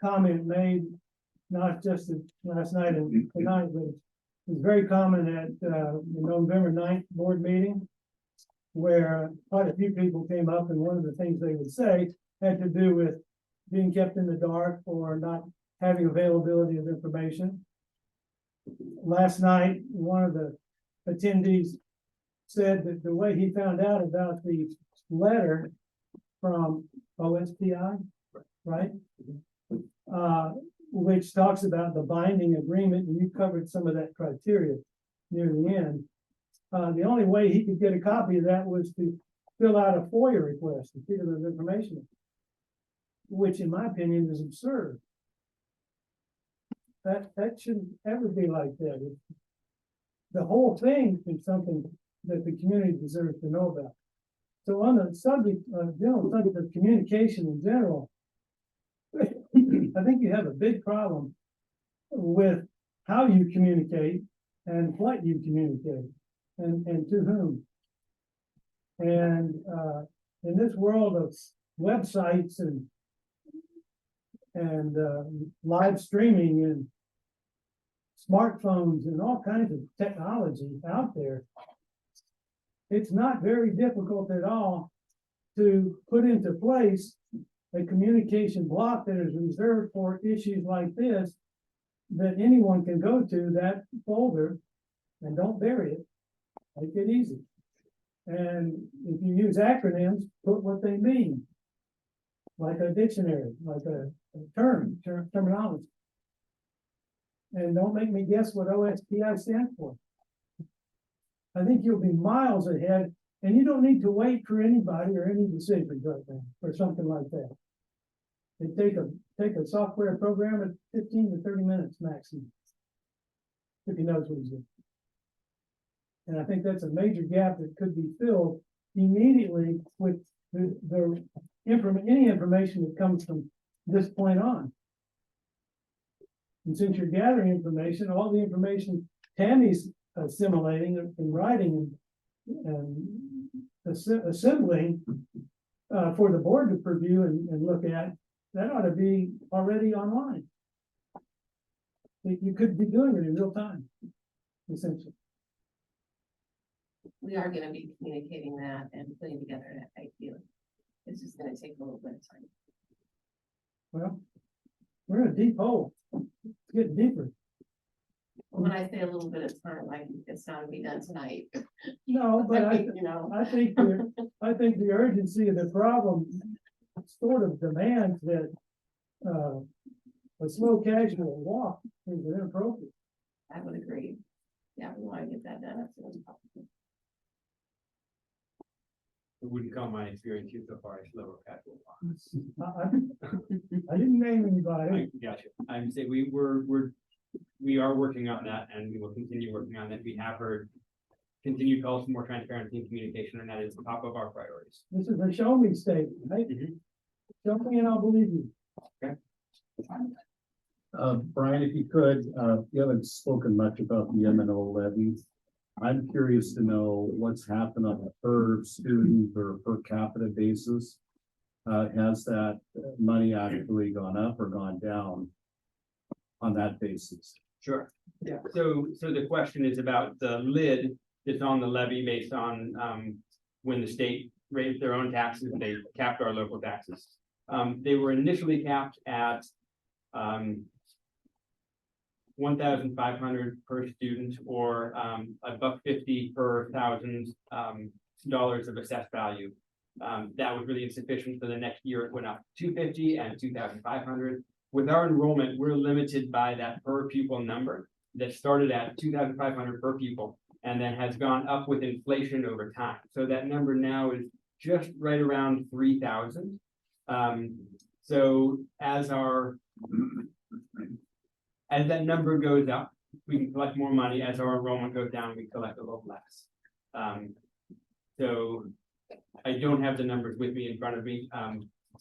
comment made, not just last night and tonight, but it's very common at, the November 9th board meeting, where quite a few people came up, and one of the things they would say had to do with being kept in the dark or not having availability of information. Last night, one of the attendees said that the way he found out about the letter from OSPI, right? Which talks about the binding agreement, and you covered some of that criteria near the end. The only way he could get a copy of that was to fill out a FOIA request, a Freedom of Information, which in my opinion is absurd. That shouldn't ever be like that. The whole thing is something that the community deserves to know about. So on the subject, general subject of communication in general, I think you have a big problem with how you communicate and what you communicate and to whom. And in this world of websites and live streaming and smartphones and all kinds of technology out there, it's not very difficult at all to put into place a communication block that is reserved for issues like this, that anyone can go to that folder and don't bury it. Make it easy. And if you use acronyms, put what they mean, like a dictionary, like a terminology. And don't make me guess what OSPI stands for. I think you'll be miles ahead, and you don't need to wait for anybody or any decisions right now or something like that. It take a software program at 15 to 30 minutes maximum, if he knows what he's doing. And I think that's a major gap that could be filled immediately with any information that comes from this point on. And since you're gathering information, all the information Tammy's assimilating and writing and assembling for the board to review and look at, that ought to be already online. You could be doing it in real time, essentially. We are gonna be communicating that and putting together that idea. It's just gonna take a little bit of time. Well, we're in a deep hole. It's getting deeper. When I say a little bit of time, like it's not gonna be done tonight. No, but You know, I think the urgency of the problem sort of demands that a slow casual walk is inappropriate. I would agree. Yeah, we wanna get that done as soon as possible. It wouldn't call my experience here so far as slow or casual. I didn't name anybody. Gotcha. I'm saying we are working on that, and we will continue working on that. We have heard continued calls for more transparency and communication, and that is top of our priorities. This is a show me statement, right? Mhm. Show me and I'll believe you. Brian, if you could, you haven't spoken much about the M&O levy. I'm curious to know what's happened on a per student or per capita basis. Has that money actually gone up or gone down on that basis? Sure. Yeah. So the question is about the lid that's on the levy based on when the state raised their own taxes, they capped our local taxes. They were initially capped at 1,500 per student, or $1.50 per $1,000 of assessed value. That was really insufficient. For the next year, it went up to $250 and 2,500. With our enrollment, we're limited by that per pupil number that started at 2,500 per pupil and then has gone up with inflation over time. So that number now is just right around 3,000. So as that number goes up, we can collect more money. As our enrollment goes down, we collect a little less. So I don't have the numbers with me in front of me,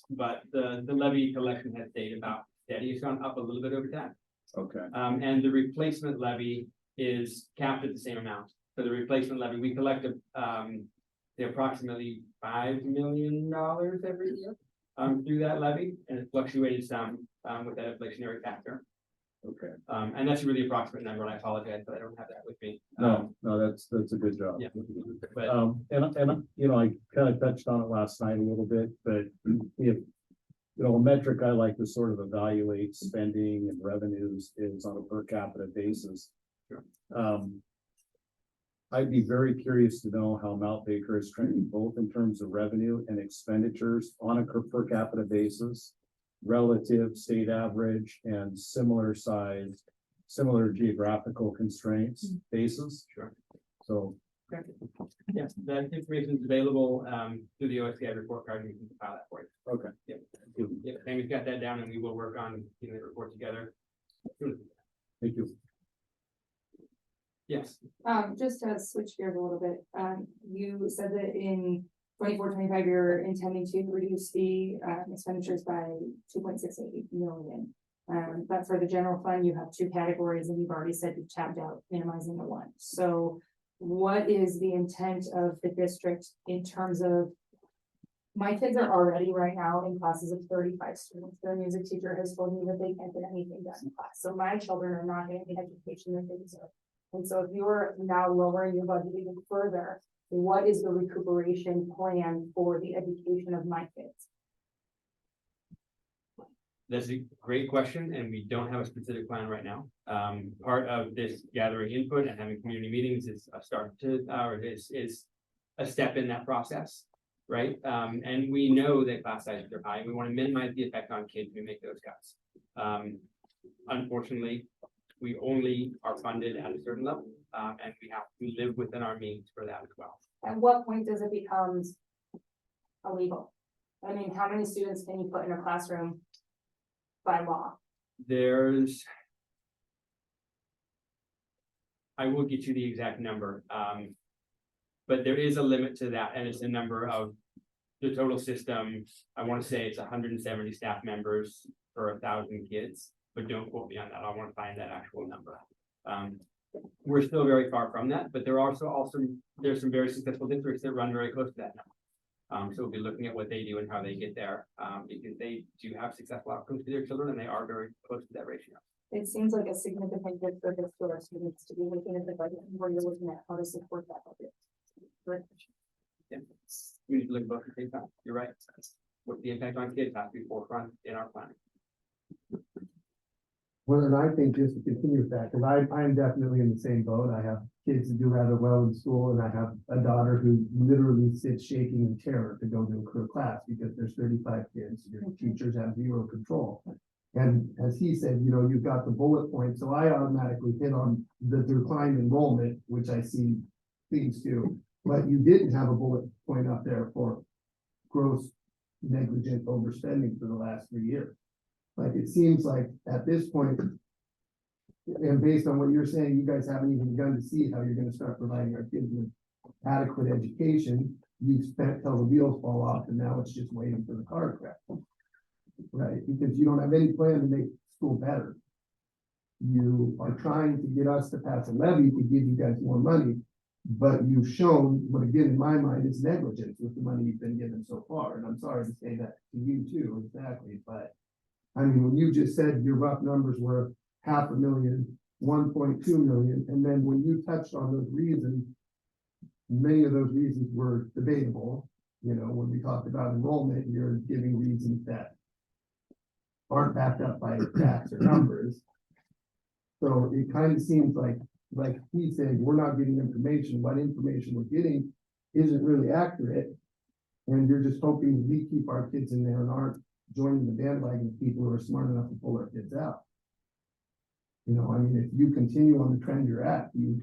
but the levy collection has stayed about steady. It's gone up a little bit over time. Okay. And the replacement levy is capped at the same amount. So the replacement levy, we collect approximately $5 million every year. through that levy, and it fluctuated some, with that inflationary factor. Okay, And that's a really approximate number, and I apologize, but I don't have that with me. no, that's a good job. Yeah. But And, you know, I kind of touched on it last night a little bit, but if, you know, a metric I like to sort of evaluate spending and revenues is on a per capita basis. Sure. I'd be very curious to know how Mount Baker is trending both in terms of revenue and expenditures on a per capita basis, relative state average and similar size, similar geographical constraints basis. Sure. So, yes, that information is available, through the OSCI report card, and we can file that for you. okay. Yeah, and we've got that down, and we will work on getting the report together. Thank you. Yes, Just to switch gears a little bit, you said that in 24-25, you're intending to reduce the expenditures by 2.68 million. But for the general fund, you have two categories, and you've already said you've tapped out minimizing the one. So what is the intent of the district in terms of, my kids are already right now in classes of 35 students. Their music teacher has told me that they can't get anything done in class. So my children are not getting the education that they deserve. And so if you're now lowering your budget even further, what is the recuperation plan for the education of my kids? that's a great question, and we don't have a specific plan right now. Part of this gathering input and having community meetings is a start to, or is a step in that process, right? And we know that class sizes are high. We want to minimize the effect on kids when we make those cuts. Unfortunately, we only are funded at a certain level, and we have to live within our means for that as well. At what point does it become illegal? I mean, how many students can you put in a classroom by law? I will get you the exact number, but there is a limit to that, and it's the number of the total system. I want to say it's 170 staff members per 1,000 kids, but don't quote me on that. I want to find that actual number. We're still very far from that, but there are also there's some very successful districts that run very close to that number. So we'll be looking at what they do and how they get there, because they do have successful outcomes for their children, and they are very close to that ratio. It seems like a significant difference for our students to be looking at the budget where you're looking at how to support that budget. Right. Yeah, we need to look at both at the same time. You're right. What the impact on kids has to be forefront in our planning. Well, and I think just to continue with that, because I'm definitely in the same boat. I have kids that do rather well in school, and I have a daughter who literally sits shaking in terror to go to her class because there's 35 kids. Your teachers have zero control. And as he said, you know, you've got the bullet point, so I automatically hit on the decline enrollment, which I see things do. But you didn't have a bullet point up there for gross negligent overspending for the last 3 years. Like, it seems like at this point, and based on what you're saying, you guys haven't even begun to see how you're gonna start providing our kids with adequate education. You've spent till the wheels fall off, and now it's just waiting for the car to crash. Right, because you don't have any plan to make school better. You are trying to get us to pass a levy to give you guys more money, but you've shown, what again, in my mind, is negligence with the money you've been given so far, and I'm sorry to say that to you too, exactly, but I mean, when you just said your rough numbers were 500,000, 1.2 million, and then when you touched on those reasons, many of those reasons were debatable. You know, when we talked about enrollment, you're giving reasons that aren't backed up by facts or numbers. So it kind of seems like he said, we're not getting information. What information we're getting isn't really accurate. And you're just hoping we keep our kids in there and aren't joining the bandwagon of people who are smart enough to pull our kids out. You know, I mean, if you continue on the trend you're at, you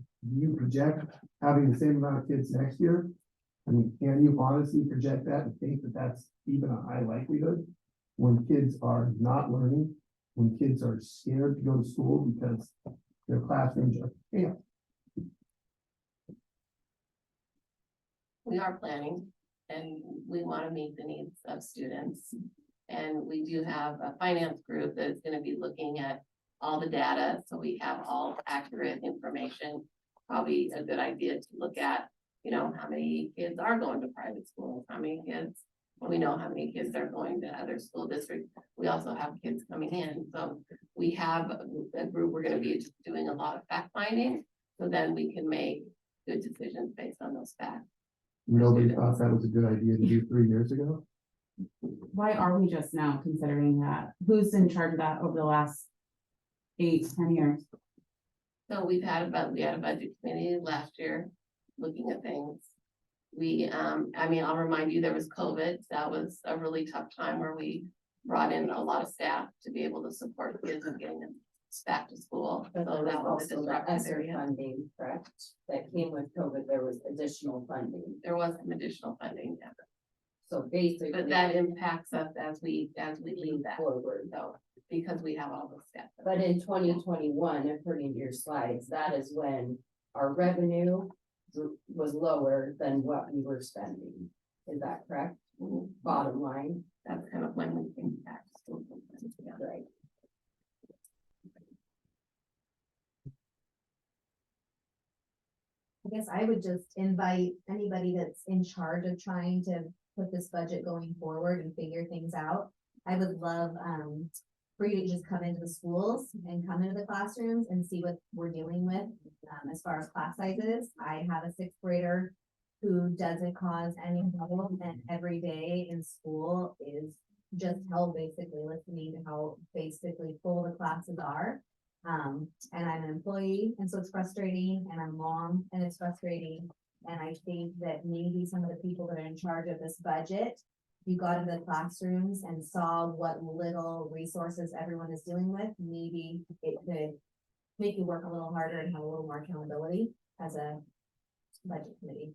project having the same amount of kids next year. I mean, can you honestly project that and think that that's even a high likelihood when kids are not learning, when kids are scared to go to school because their classrooms are chaos? We are planning, and we want to meet the needs of students. And we do have a finance group that's going to be looking at all the data, so we have all accurate information. Probably a good idea to look at, you know, how many kids are going to private schools, how many kids We know how many kids are going to other school districts. We also have kids coming in, so we have a group, we're gonna be doing a lot of fact finding. So then we can make good decisions based on those facts. Nobody thought that was a good idea to do 3 years ago. Why are we just now considering that? Who's in charge of that over the last 8-10 years? So we had a budget committee last year looking at things. I mean, I'll remind you, there was COVID. That was a really tough time where we brought in a lot of staff to be able to support kids and getting them back to school. So But there that was was a also the disruptive ESSER area. funding, correct? That came with COVID, there was additional funding. There was some additional funding, yeah. So basically. But that impacts us as we leave that, Forward. so, because we have all the staff. But in 2021, according to your slides, that is when our revenue was lower than what we were spending. Is that correct? Bottom line, That's kind of when we came back to school. Yeah. right? I guess I would just invite anybody that's in charge of trying to put this budget going forward and figure things out. I would love, for you to just come into the schools and come into the classrooms and see what we're dealing with, as far as class sizes. I have a 6th grader who doesn't cause any trouble, and every day in school is just hell, basically listening to how basically full the classes are. And I'm an employee, and so it's frustrating, and I'm a mom, and it's frustrating. And I think that maybe some of the people that are in charge of this budget, you got into the classrooms and saw what little resources everyone is dealing with, maybe it could make you work a little harder and have a little more accountability as a budget committee.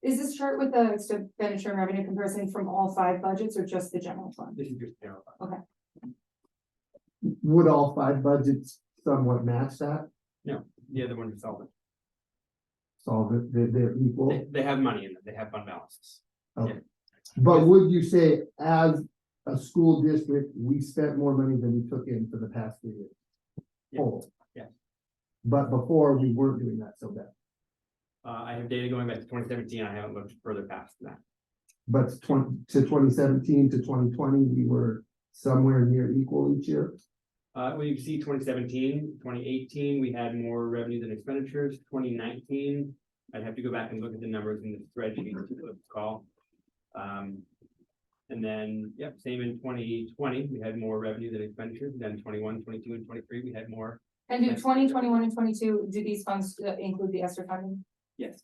Is this chart with the expenditure and revenue comparison from all 5 budgets or just the general fund? This is just general fund. Would all 5 budgets somewhat match that? The other one is solvent. So that they're equal? They have money in them, they have fund balances. But would you say as a school district, we spent more money than we took in for the past 3 years? Yeah. Total. Yeah. But before, we weren't doing that so bad. I have data going back to 2017, I haven't looked further past that. But to 2017 to 2020, we were somewhere near equal each year. Well, you can see 2017, 2018, we had more revenue than expenditures. 2019, I'd have to go back and look at the numbers in the spreadsheet to recall. And then, yep, same in 2020, we had more revenue than expenditures. Then 21, 22, and 23, we had more. And do 2021 and 22, do these funds include the ESSER funding? Yes.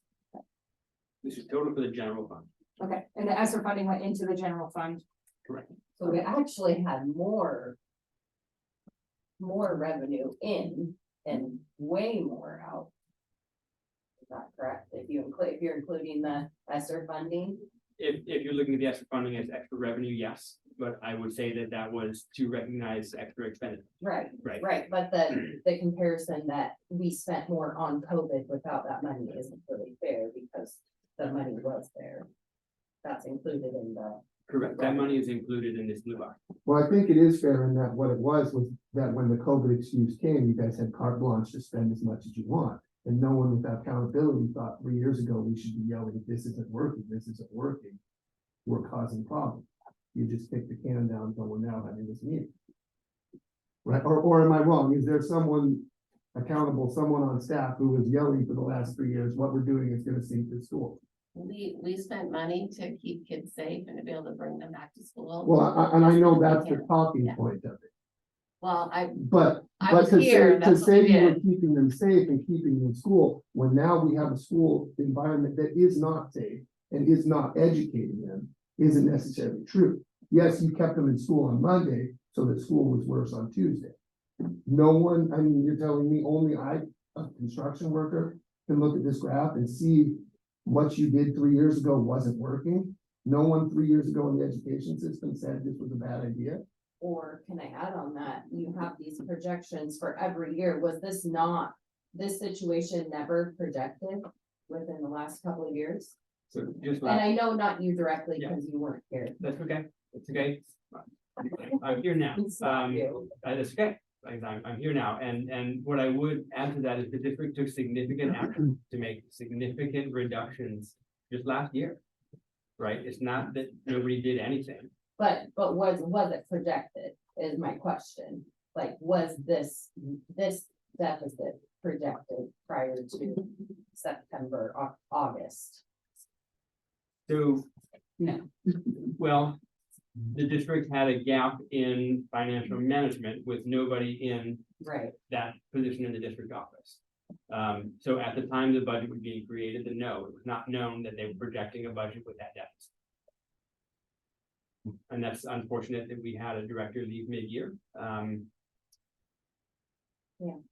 This is total for the general fund. Okay, and the ESSER funding went into the general fund. Correct. So we actually had more revenue in and way more out. Is that correct? If you're including the ESSER funding? If you're looking at the extra funding as extra revenue, yes, but I would say that that was to recognize extra expenditure. Right, Right. right, but the comparison that we spent more on COVID without that money isn't really fair because the money was there. That's included in the. Correct. That money is included in this blue box. Well, I think it is fair in that what it was that when the COVID excuse came, you guys had carte blanche to spend as much as you want. And no one with accountability thought 3 years ago, we should be yelling, this isn't working, we're causing problems. You just kick the can down until we're now having this meeting. Right, or am I wrong? Is there someone accountable, someone on staff who was yelling for the last 3 years, what we're doing is gonna sink the school? We spent money to keep kids safe and to be able to bring them back to school. Well, and I know that's the talking point of it, Well, but I was to here, say, to that's what say we you were did. keeping them safe and keeping them in school, when now we have a school environment that is not safe and is not educating them, isn't necessarily true. Yes, you kept them in school on Monday, so that school was worse on Tuesday. No one, I mean, you're telling me only I, a construction worker, can look at this graph and see what you did 3 years ago wasn't working? No one 3 years ago in the education system said this was a bad idea? Or can I add on that, you have these projections for every year, was this situation never projected within the last couple of years? So just And I know not you directly, Yeah. because you weren't here. that's okay. It's okay. I'm here now. It's not you. That's okay. I'm here now. And what I would add to that is the district took significant action to make significant reductions just last year right? It's not that nobody did anything. But was it projected is my question. Like, was this deficit projected prior to September, August? So, No. well, the district had a gap in financial management with nobody in Right, that position in the district office. So at the time the budget was being created, no, it was not known that they were projecting a budget with that deficit. And that's unfortunate that we had a director leave mid-year.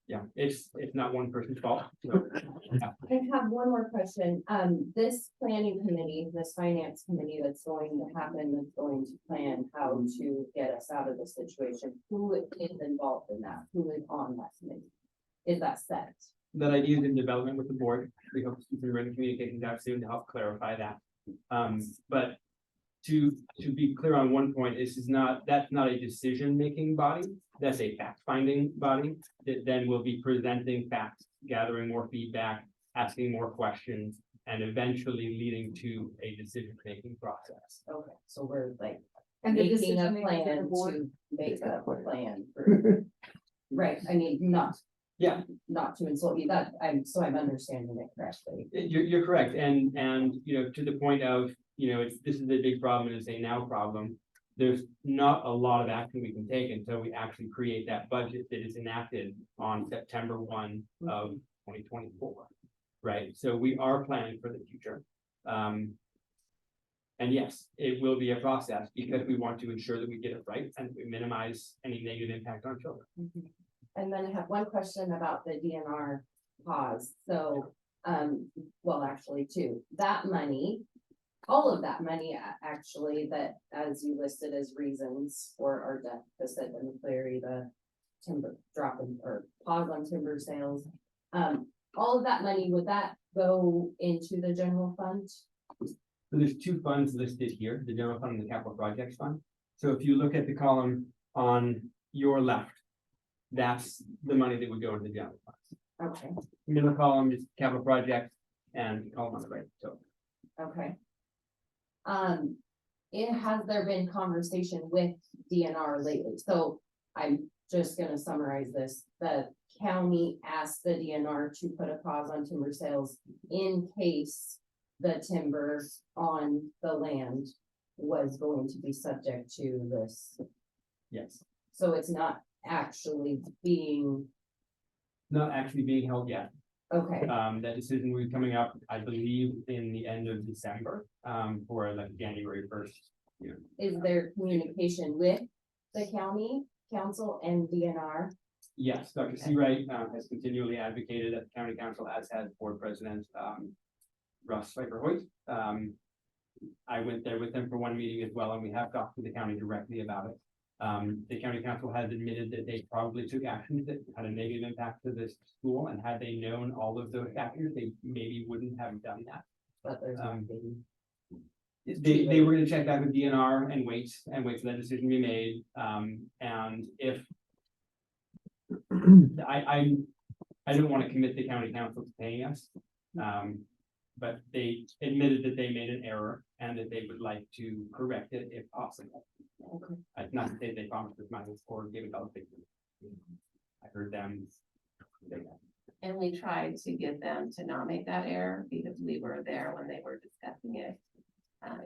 Yeah, it's not one person's fault. So, yeah. I have one more question. This planning committee, this finance committee that's going to happen, that's going to plan how to get us out of this situation. Who is involved in that? Who is on that committee? Is that set? That idea is in development with the board. We hope to keep some written communications out soon to help clarify that. But to be clear on one point, that's not a decision-making body. That's a fact-finding body that then will be presenting facts, gathering more feedback, asking more questions, and eventually leading to a decision-making process. Okay, so we're like And the making a decision makers of the plan board? to make a plan for. Right, I mean, not to insult you, I'm understanding it correctly. You're correct, and to the point of, this is a big problem and it's a now problem. There's not a lot of action we can take until we actually create that budget that is enacted on September 1 of 2024. Right, so we are planning for the future. And yes, it will be a process because we want to ensure that we get it right and we minimize any negative impact on children. And then I have one question about the DNR pause. So, well, actually two, that money, all of that money actually, that as you listed as reasons for our deficit and clearly the timber dropping or pause on timber sales. All of that money, would that go into the general fund? So there's two funds listed here, the general fund and the capital projects fund. So if you look at the column on your left, that's the money that would go into the general funds. Okay, Middle column is capital projects and column on the right, so. okay. Has there been conversation with DNR lately? So I'm just gonna summarize this. The county asked the DNR to put a pause on timber sales in case the timber on the land was going to be subject to this. Yes, So it's not actually being, not actually being held yet. okay, That decision will be coming up, I believe, in the end of December, for like January 1st. is there communication with the county council and DNR? Yes, Dr. Seawright has continually advocated at the county council, as has board president Russ Pfeiffer-Hoyt. I went there with them for one meeting as well, and we have talked to the county directly about it. The county council has admitted that they probably took actions that had a negative impact to this school, and had they known all of those factors, they maybe wouldn't have done that. But there's nothing. They were gonna check back with DNR and wait for that decision to be made. And if I don't want to commit the county council to paying us. But they admitted that they made an error and that they would like to correct it if possible. Okay. Not to say they promised us money or give it out. I heard them say that. And we tried to get them to not make that error because we were there when they were discussing it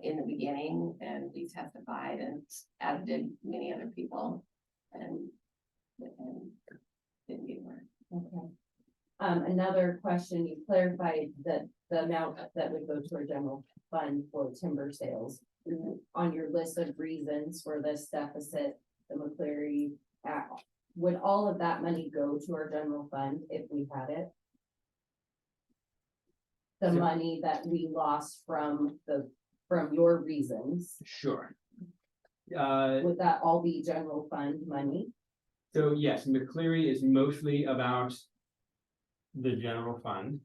in the beginning, and we testified, and as did many other people, and didn't get word. Okay. Another question, you clarified that the amount that would go to our general fund for timber sales. On your list of reasons for this deficit, the McCleary Act, would all of that money go to our general fund if we had it? The So- money that we lost from your reasons, Sure. would that all be general fund money? So yes, McCleary is mostly about the general fund.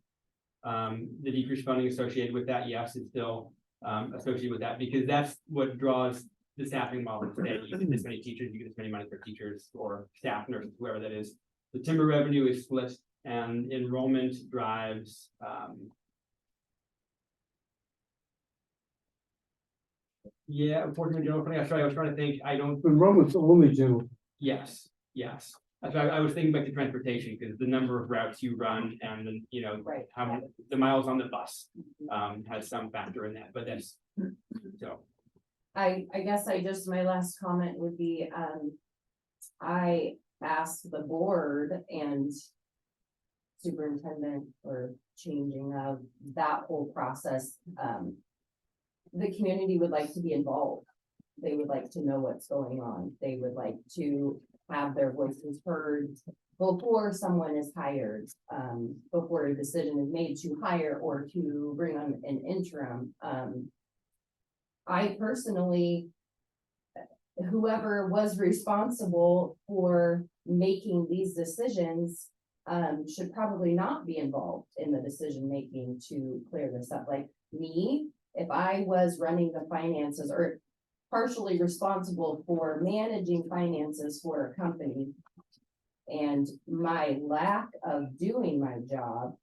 The decreased funding associated with that, yes, it's still associated with that, because that's what draws the staffing model today. You get this many teachers, you get this many money for teachers or staff nurses, whoever that is. The timber revenue is split, and enrollment drives Yeah, unfortunately, general fund, sorry, I was trying to think, I don't, Enrollment's only general. yes, yes. That's why I was thinking back to transportation, because the number of routes you run and then, you know, Right. how many, the miles on the bus, has some factor in that, but that's, so. I guess my last comment would be, I asked the board and superintendent for changing of that whole process. The community would like to be involved. They would like to know what's going on. They would like to have their voices heard before someone is hired, before a decision is made to hire or to bring on an interim. I personally, whoever was responsible for making these decisions, should probably not be involved in the decision-making to clear this up. Like me, if I was running the finances or partially responsible for managing finances for a company, and my lack of doing my job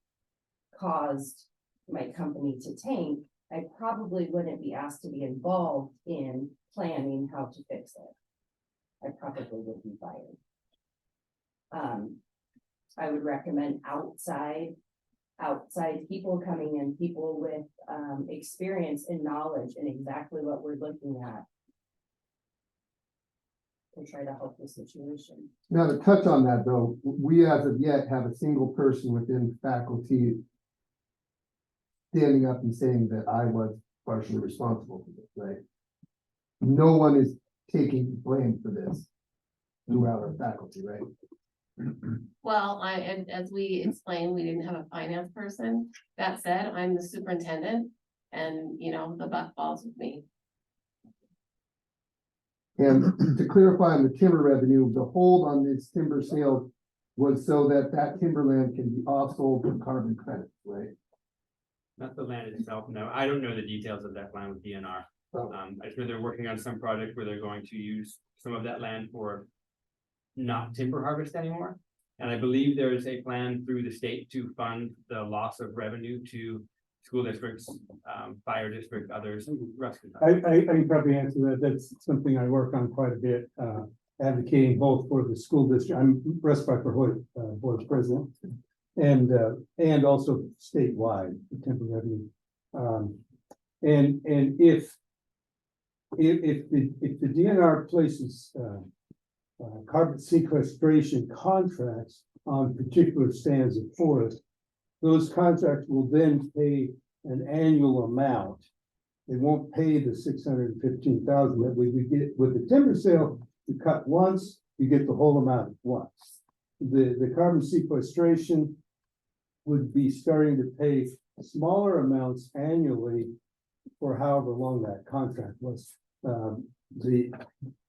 caused my company to tank, I probably wouldn't be asked to be involved in planning how to fix it. I probably would be fired. I would recommend outside people coming in, people with experience and knowledge in exactly what we're looking at, to try to help the situation. Now, to touch on that though, we as of yet have a single person within faculty standing up and saying that I was partially responsible for this, right? No one is taking blame for this throughout our faculty, right? Well, and as we explained, we didn't have a finance person. That said, I'm the superintendent and, you know, the buck falls with me. And to clarify on the timber revenue, the hold on this timber sale was so that that timberland can be off-sold for carbon credits, right? Not the land itself, no, I don't know the details of that plan with DNR. Oh. I just know they're working on some project where they're going to use some of that land for not timber harvest anymore. And I believe there is a plan through the state to fund the loss of revenue to school districts, fire district, others. Russ can talk. I can probably answer that. That's something I work on quite a bit, advocating both for the school district. I'm Russ Hoyt, board president, and also statewide, the timber revenue. And if the DNR places carbon sequestration contracts on particular stands of forest, those contracts will then pay an annual amount. They won't pay the $615,000 that we would get with the timber sale. You cut once, you get the whole amount at once. The carbon sequestration would be starting to pay smaller amounts annually for however long that contract was.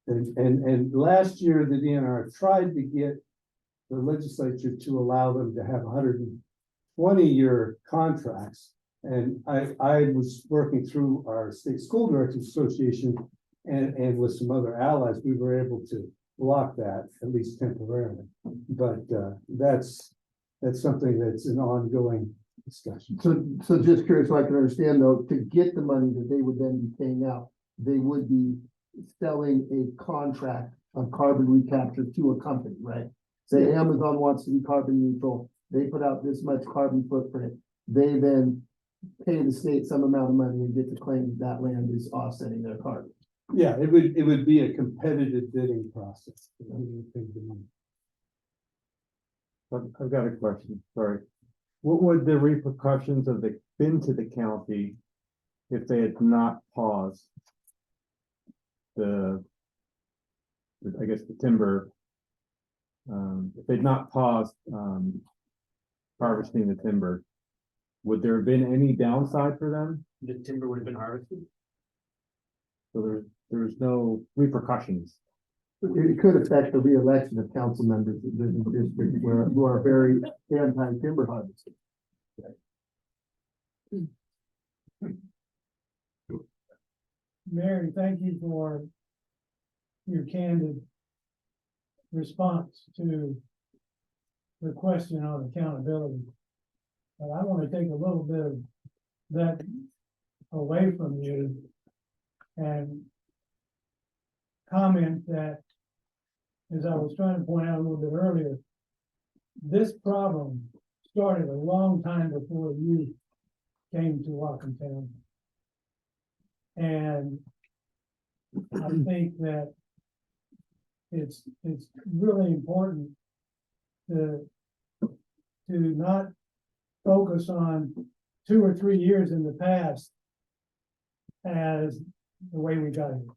And last year, the DNR tried to get the legislature to allow them to have 120-year contracts. And I was working through our state school directors association and with some other allies, we were able to block that, at least temporarily. But that's something that's an ongoing discussion. So just curious, so I can understand though, to get the money that they would then be paying out, they would be selling a contract of carbon recapture to a company, right? Say Amazon wants to be carbon neutral, they put out this much carbon footprint, they then pay the state some amount of money and get to claim that land is offsetting their carbon. Yeah, it would be a competitive bidding process. I've got a question, sorry. What would the repercussions have been to the county if they had not paused the timber, if they'd not paused, harvesting the timber, would there have been any downside for them? The timber would have been harvested. So there's no repercussions. It could affect the reelection of council members in different districts who are very anti-timber harvesting. Mary, thank you for your candid response to the question on accountability. But I want to take a little bit of that away from you and comment that, as I was trying to point out a little bit earlier, this problem started a long time before you came to Wacom. And I think that it's really important to not focus on 2 or 3 years in the past as the way we got here.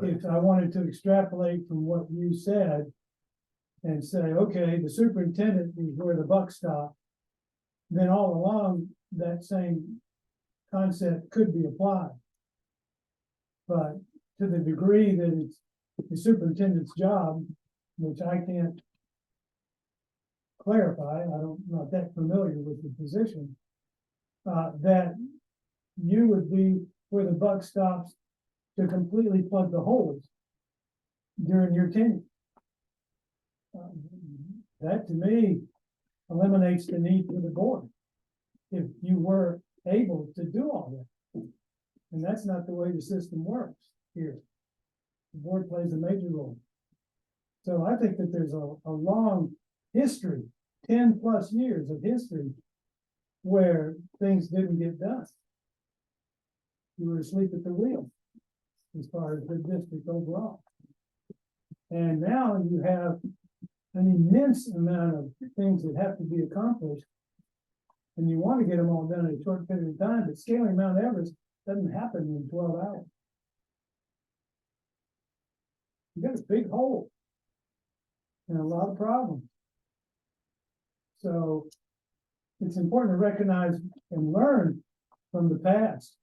If I wanted to extrapolate from what you said and say, okay, the superintendent is where the buck stopped, then all along that same concept could be applied. But to the degree that it's the superintendent's job, which I can't clarify, I'm not that familiar with the position, that you would be where the buck stops to completely plug the holes during your tenure. That to me eliminates the need for the board, if you were able to do all that. And that's not the way the system works here. The board plays a major role. So I think that there's a long history, 10+ years of history, where things didn't get done. You were asleep at the wheel as far as the district overall. And now you have an immense amount of things that have to be accomplished. And you want to get them all done in a short period of time, but scaling Mount Everest doesn't happen in 12 hours. You got a big hole and a lot of problems. So it's important to recognize and learn from the past,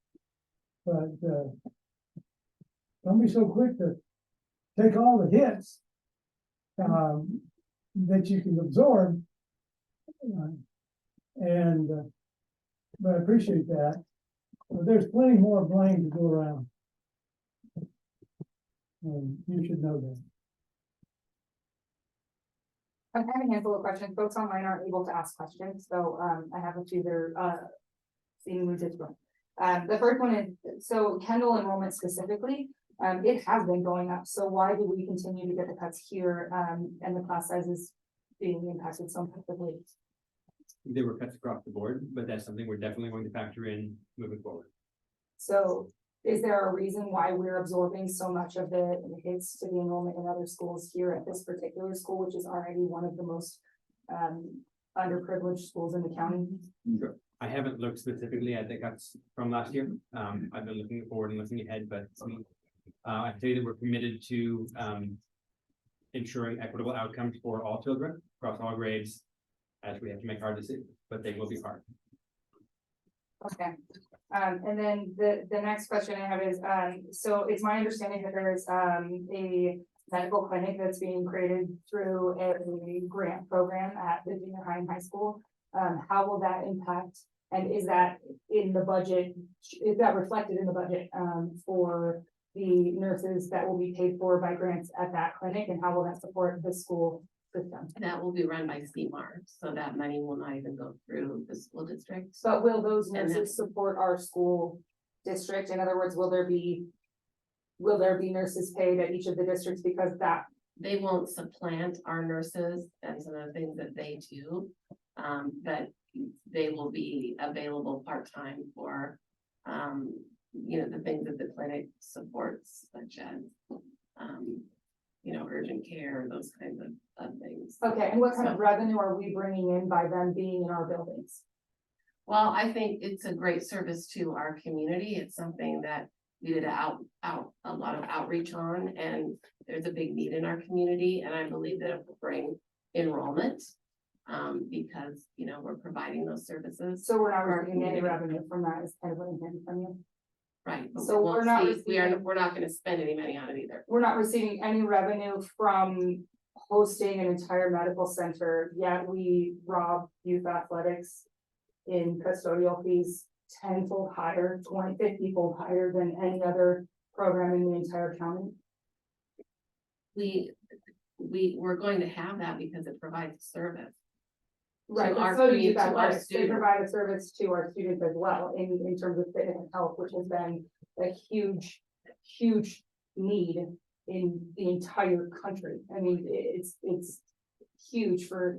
but don't be so quick to take all the hits that you can absorb. But I appreciate that. But there's plenty more blame to go around. And you should know that. I'm having a handful of questions. Folks online aren't able to ask questions, so I have a few that are seemingly different. The first one is, so Kendall enrollment specifically, it has been going up. So why do we continue to get the cuts here and the class sizes being impacted so effectively? There were cuts across the board, but that's something we're definitely going to factor in moving forward. So is there a reason why we're absorbing so much of the hits to the enrollment in other schools here at this particular school, which is already one of the most underprivileged schools in the county? Sure. I haven't looked specifically at the cuts from last year. I've been looking forward and looking ahead, but I can tell you that we're committed to ensuring equitable outcomes for all children across all grades, as we have to make hard decisions, but they will be hard. Okay. And then the next question I have is, so it's my understanding that there is a medical clinic that's being created through a grant program at the junior high and high school. How will that impact, and is that in the budget? Is that reflected in the budget for the nurses that will be paid for by grants at that clinic, and how will that support the school system? That will be run by CMAR, so that money will not even go through the school district. But will those And nurses support our school district? In other words, will there be nurses paid at each of the districts because that? They won't supplant our nurses and some of the things that they do, but they will be available part-time for, the things that the clinic supports, such as, urgent care, those kinds of things. Okay, and what kind of revenue are we bringing in by them being in our buildings? Well, I think it's a great service to our community. It's something that we did a lot of outreach on, and there's a big need in our community, and I believe that it will bring enrollment because, we're providing those services. So we're not receiving any revenue from that, is kind of what I'm hearing from you. Right. But So we're not receiving. We're not gonna spend any money on it either. We're not receiving any revenue from hosting an entire medical center, yet we rob youth athletics in custodial fees 10-fold higher, 50-fold higher than any other program in the entire county. We're going to have that because it provides service. Right, to our but so do community, you to our athletics. They students. provide a service to our students as well in terms of fitness and health, which has been a huge, huge need in the entire country. I mean, it's huge for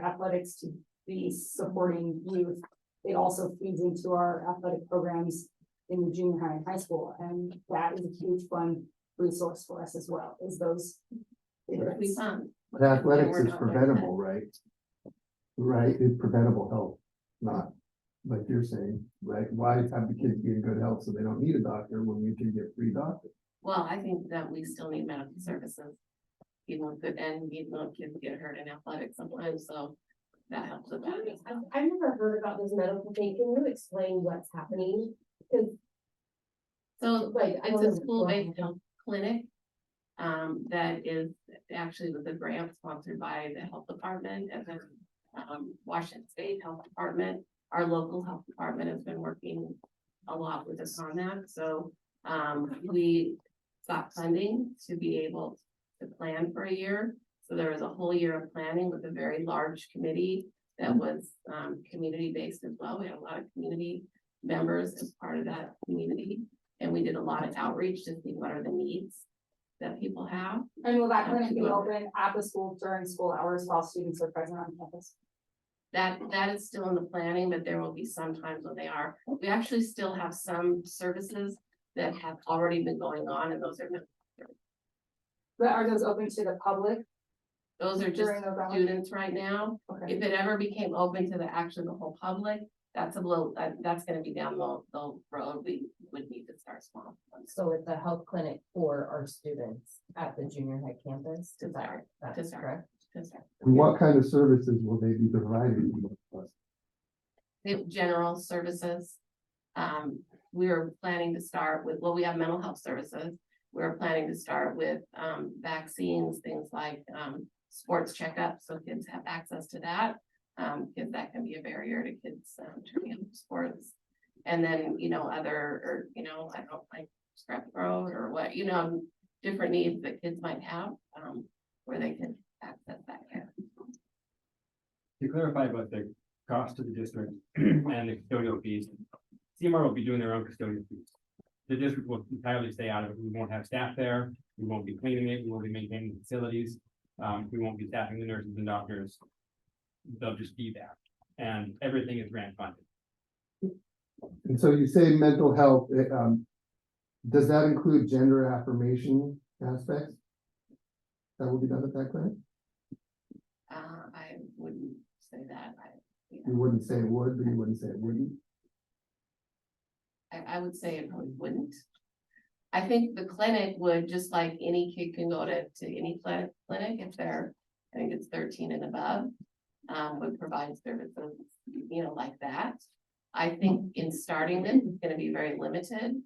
athletics to be supporting youth. It also feeds into our athletic programs in the junior high and high school, and that is a huge fun resource for us as well, is those. It'd be fun. But athletics We're is not there preventable, right? Right, it's preventable health, not like you're saying, right? Why have the kids be in good health so they don't need a doctor when we can get free doctors? Well, I think that we still need medical services. Even with good, and even though kids get hurt in athletics sometimes, so that helps with that. I've never heard about this medical thing. Can you explain what's happening? Because So like, I it's don't a know. school-based health clinic. That is actually with a grant sponsored by the health department and then Washington State Health Department. Our local health department has been working a lot with us on that, so we got funding to be able to plan for a year. So there was a whole year of planning with a very large committee that was community-based as well. We had a lot of community members as part of that community. And we did a lot of outreach to see what are the needs that people have. And will that clinic be open at the school during school hours while students are present on campus? That is still in the planning, but there will be some times when they are. We actually still have some services that have already been going on, and those are, But are those open to the public those are just during those hours? students right now. Okay. If it ever became open to the whole public, that's a little, that's gonna be down the road. We would need to start small. So it's a health clinic for our students at the junior high campus. To start, to That's start. correct. And what kind of services will they be providing? to us? They have general services. We were planning to start with, well, we have mental health services. We're planning to start with, vaccines, things like, sports checkups, so kids have access to that. Because that can be a barrier to kids, turning into sports. And then, other, or, I don't like scrap road or what, different needs that kids might have, where they can access that care. To clarify about the cost to the district and the custodial fees, CMR will be doing their own custodial fees. The district will entirely stay out of it. We won't have staff there. We won't be cleaning it. We won't be maintaining the facilities. We won't be staffing the nurses and doctors. They'll just be there. And everything is grant funded. And so you say mental health, does that include gender affirmation aspects? That will be done at that clinic? I wouldn't say that. You wouldn't say it would, but you wouldn't say it wouldn't. I would say it probably wouldn't. I think the clinic would, just like any kid can go to any clinic if they're, I think it's 13 and above, would provide services, like that. I think in starting this, it's gonna be very limited.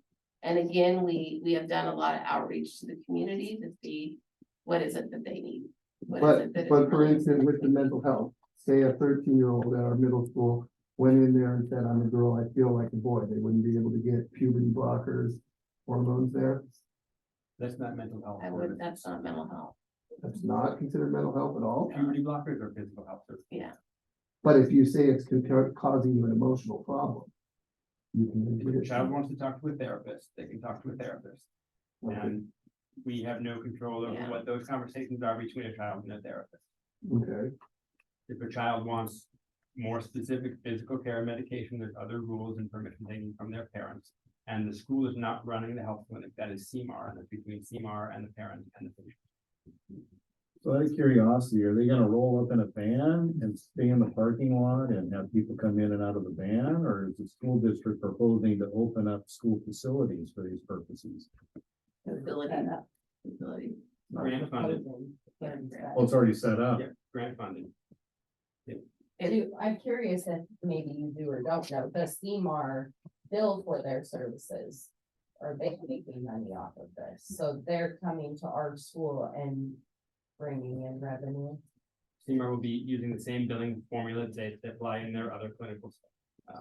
And again, we have done a lot of outreach to the community to see what is it that they need. What is it that But is for really- instance, with the mental health, say a 13-year-old at our middle school went in there and said, I'm a girl, I feel like a boy, they wouldn't be able to get puberty blockers, hormones there. That's not mental health. That's not mental health. That's not considered mental health at all. Puberty blockers or physical health services. Yeah. But if you say it's causing you an emotional problem, you can. If your child wants to talk to a therapist, they can talk to a therapist. And we have no control over Yeah. what those conversations are between a child and a therapist. Okay, If a child wants more specific physical care medication, there's other rules and permission they need from their parents. And the school is not running the health clinic, that is CMAR, and it's between CMAR and the parent and the patient. So out of curiosity, are they gonna roll up in a van and stay in the parking lot and have people come in and out of the van? Or is the school district proposing to open up school facilities for these purposes? Facility. Grant funded, Well, it's already set up. yeah, grant funded. I'm curious if maybe you do or don't know, does CMAR bill for their services? Are they making money off of this? So they're coming to our school and bringing in revenue? CMAR will be using the same billing formula that they apply in their other clinical.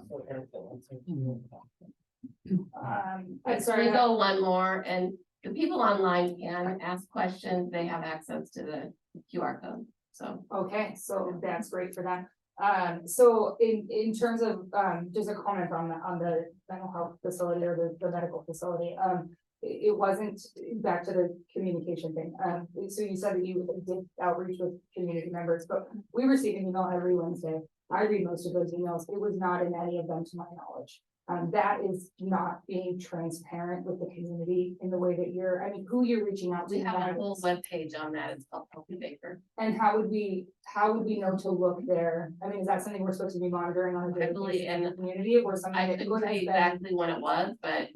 So they're billing. I'm sorry, We go one more, and the people online can ask questions. They have access to the QR code, so. okay, so that's great for that. So in terms of, just a comment on the mental health facility or the medical facility, it wasn't, back to the communication thing, so you said that you did outreach with community members, but we receive an email every Wednesday. I read most of those emails, it was not in any of them to my knowledge. That is not being transparent with the community in the way that who you're reaching out to. We have a whole webpage on that, it's called Healthy Baker. And how would we know to look there? I mean, is that something we're supposed to be monitoring on a daily basis in the community or something? I that couldn't tell you exactly when it was, but,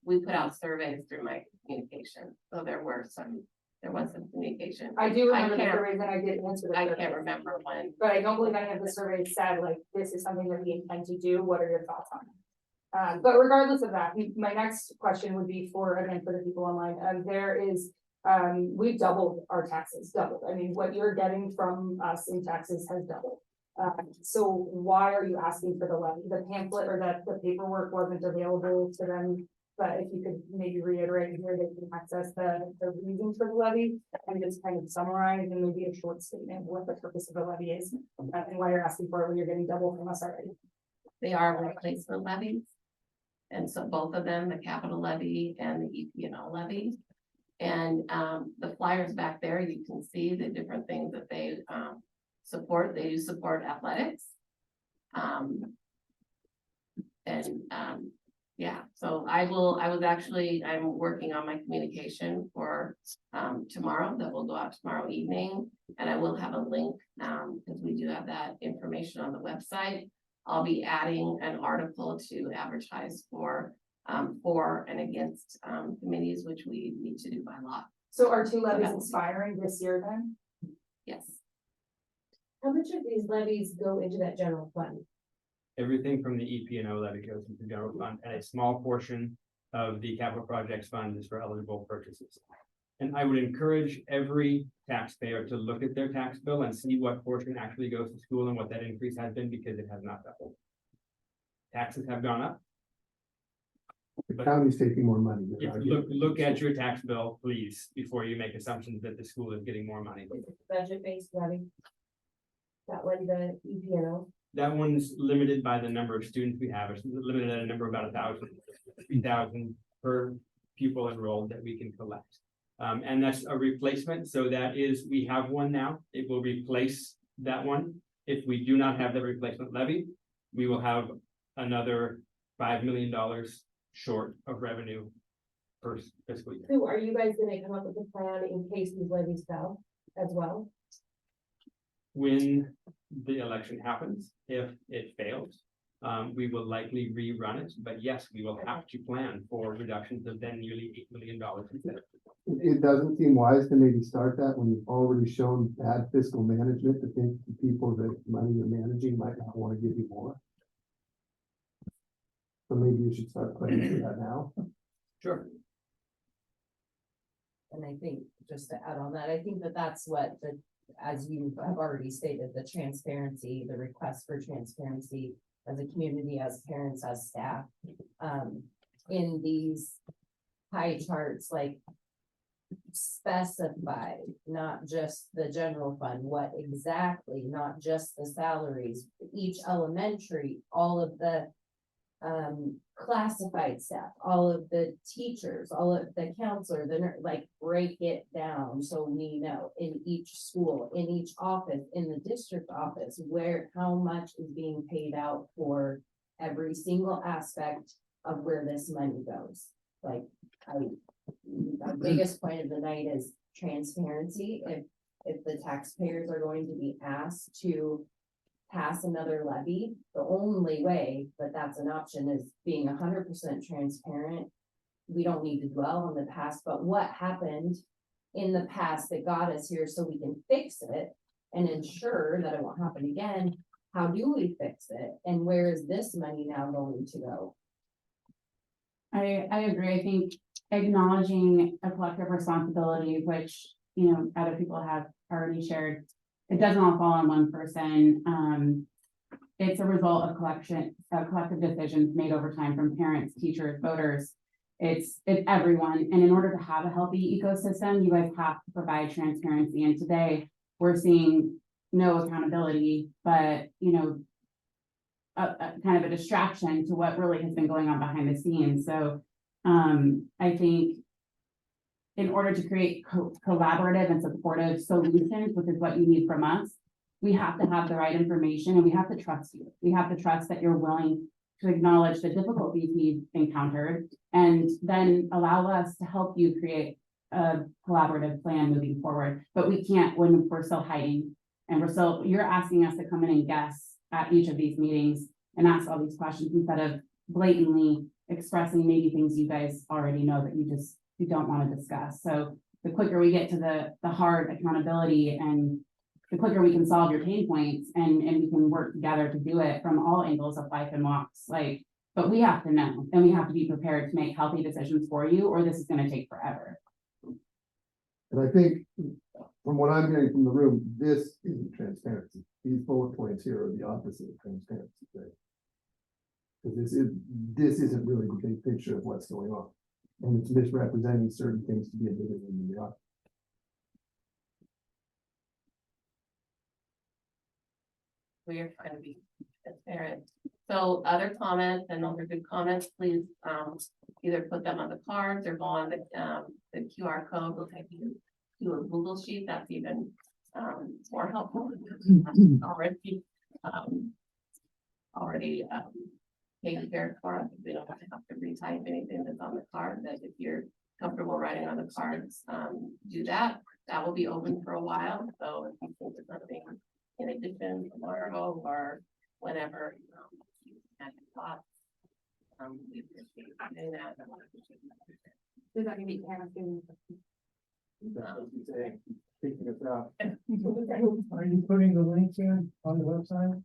we put out surveys through my communication, so there was some communication. I do remember the can't- surveys and I did answer the I surveys. can't remember when. But I don't believe any of the surveys said like, this is something that we intend to do. What are your thoughts on it? But regardless of that, my next question would be for the people online, we've doubled our taxes, I mean, what you're getting from us in taxes has doubled. So why are you asking for the levy? The pamphlet or that the paperwork wasn't available to them? But if you could maybe reiterate here, they can access the reasons for the levy and just kind of summarize and maybe a short statement of what the purpose of the levy is and why you're asking for it when you're getting double from us already. They are replacement levies. And so both of them, the capital levy and the EP&O levy. And the flyers back there, you can see the different things that they support. They do support athletics. Yeah, so I'm working on my communication for tomorrow that will go out tomorrow evening. And I will have a link because we do have that information on the website. I'll be adding an article to advertise for and against committees, which we need to do by law. So are 2 levies expiring this year then? Yes. How much of these levies go into that general fund? Everything from the EP&O levy goes into the general fund, and a small portion of the capital projects fund is for eligible purchases. And I would encourage every taxpayer to look at their tax bill and see what portion actually goes to school and what that increase has been, because it has not doubled. Taxes have gone up. The county's taking more money. Look at your tax bill, please, before you make assumptions that the school is getting more money. Budget-based levy? That one, the EPNO? That one's limited by the number of students we have. It's limited at a number of about 1,000, 3,000 per pupil enrolled that we can collect. And that's a replacement. So that is, we have one now. It will replace that one. If we do not have the replacement levy, we will have another $5 million short of revenue per fiscal year. So are you guys gonna come up with a plan in case these levies fell as well? When the election happens, if it fails, we will likely rerun it, but yes, we will have to plan for reductions of then nearly $8 million instead. It doesn't seem wise to maybe start that when you've already shown bad fiscal management, to think the people that money you're managing might not want to give you more. So maybe you should start planning for that now. Sure. And I think, just to add on that, I think that that's what as you have already stated, the transparency, the request for transparency as a community, as parents, as staff, in these pie charts, like specify not just the general fund, what exactly, not just the salaries, each elementary, all of the classified staff, all of the teachers, all of the counselor, break it down so we know in each school, in each office, in the district office, how much is being paid out for every single aspect of where this money goes. The biggest point of the night is transparency. If the taxpayers are going to be asked to pass another levy, the only way that that's an option is being 100% transparent. We don't need to dwell on the past, but what happened in the past that got us here so we can fix it and ensure that it won't happen again. How do we fix it? And where is this money now going to go? I agree. I think acknowledging a collective responsibility, which, other people have already shared, it doesn't all fall on one person. It's a result of collective decisions made over time from parents, teachers, voters. It's everyone. And in order to have a healthy ecosystem, you guys have to provide transparency. And today we're seeing no accountability, but, you know, a kind of a distraction to what really has been going on behind the scenes. So, I think in order to create collaborative and supportive solutions, which is what you need from us, we have to have the right information and we have to trust you. We have to trust that you're willing to acknowledge the difficulties we've encountered and then allow us to help you create a collaborative plan moving forward. But we can't when we're still hiding and you're asking us to come in and guess at each of these meetings and ask all these questions instead of blatantly expressing maybe things you guys already know that you don't want to discuss. So the quicker we get to the hard accountability and the quicker we can solve your pain points and we can work together to do it from all angles of life and walks, like, but we have to know and we have to be prepared to make healthy decisions for you, or this is gonna take forever. And I think from what I'm hearing from the room, this isn't transparency. These bullet points here are the opposite of transparency. Right? Because this isn't really the big picture of what's going on. And it's misrepresenting certain things to be admitted in the office. We're trying to be transparent. So other comments and other good comments, please, either put them on the cards or go on the QR code, will take you to a Google sheet. That's even, more helpful. Already taken care of for us. We don't have to retype anything that's on the card. That if you're comfortable writing on the cards, do that. That will be open for a while. So if you think of something in addition tomorrow or whenever, you have thoughts, we appreciate doing that. Is that gonna be asking? Thinking it out. Are you putting the links in on the website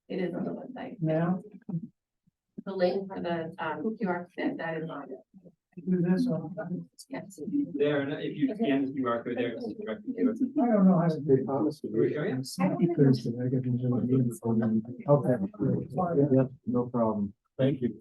It is on the website. now? The link for the QR code, that is on it. Do this one. Yes. There, and if you scan the QR code there, it's directly to us. I don't know how to. They promised to Can we be. show you? Okay. Yeah, no problem. Thank you.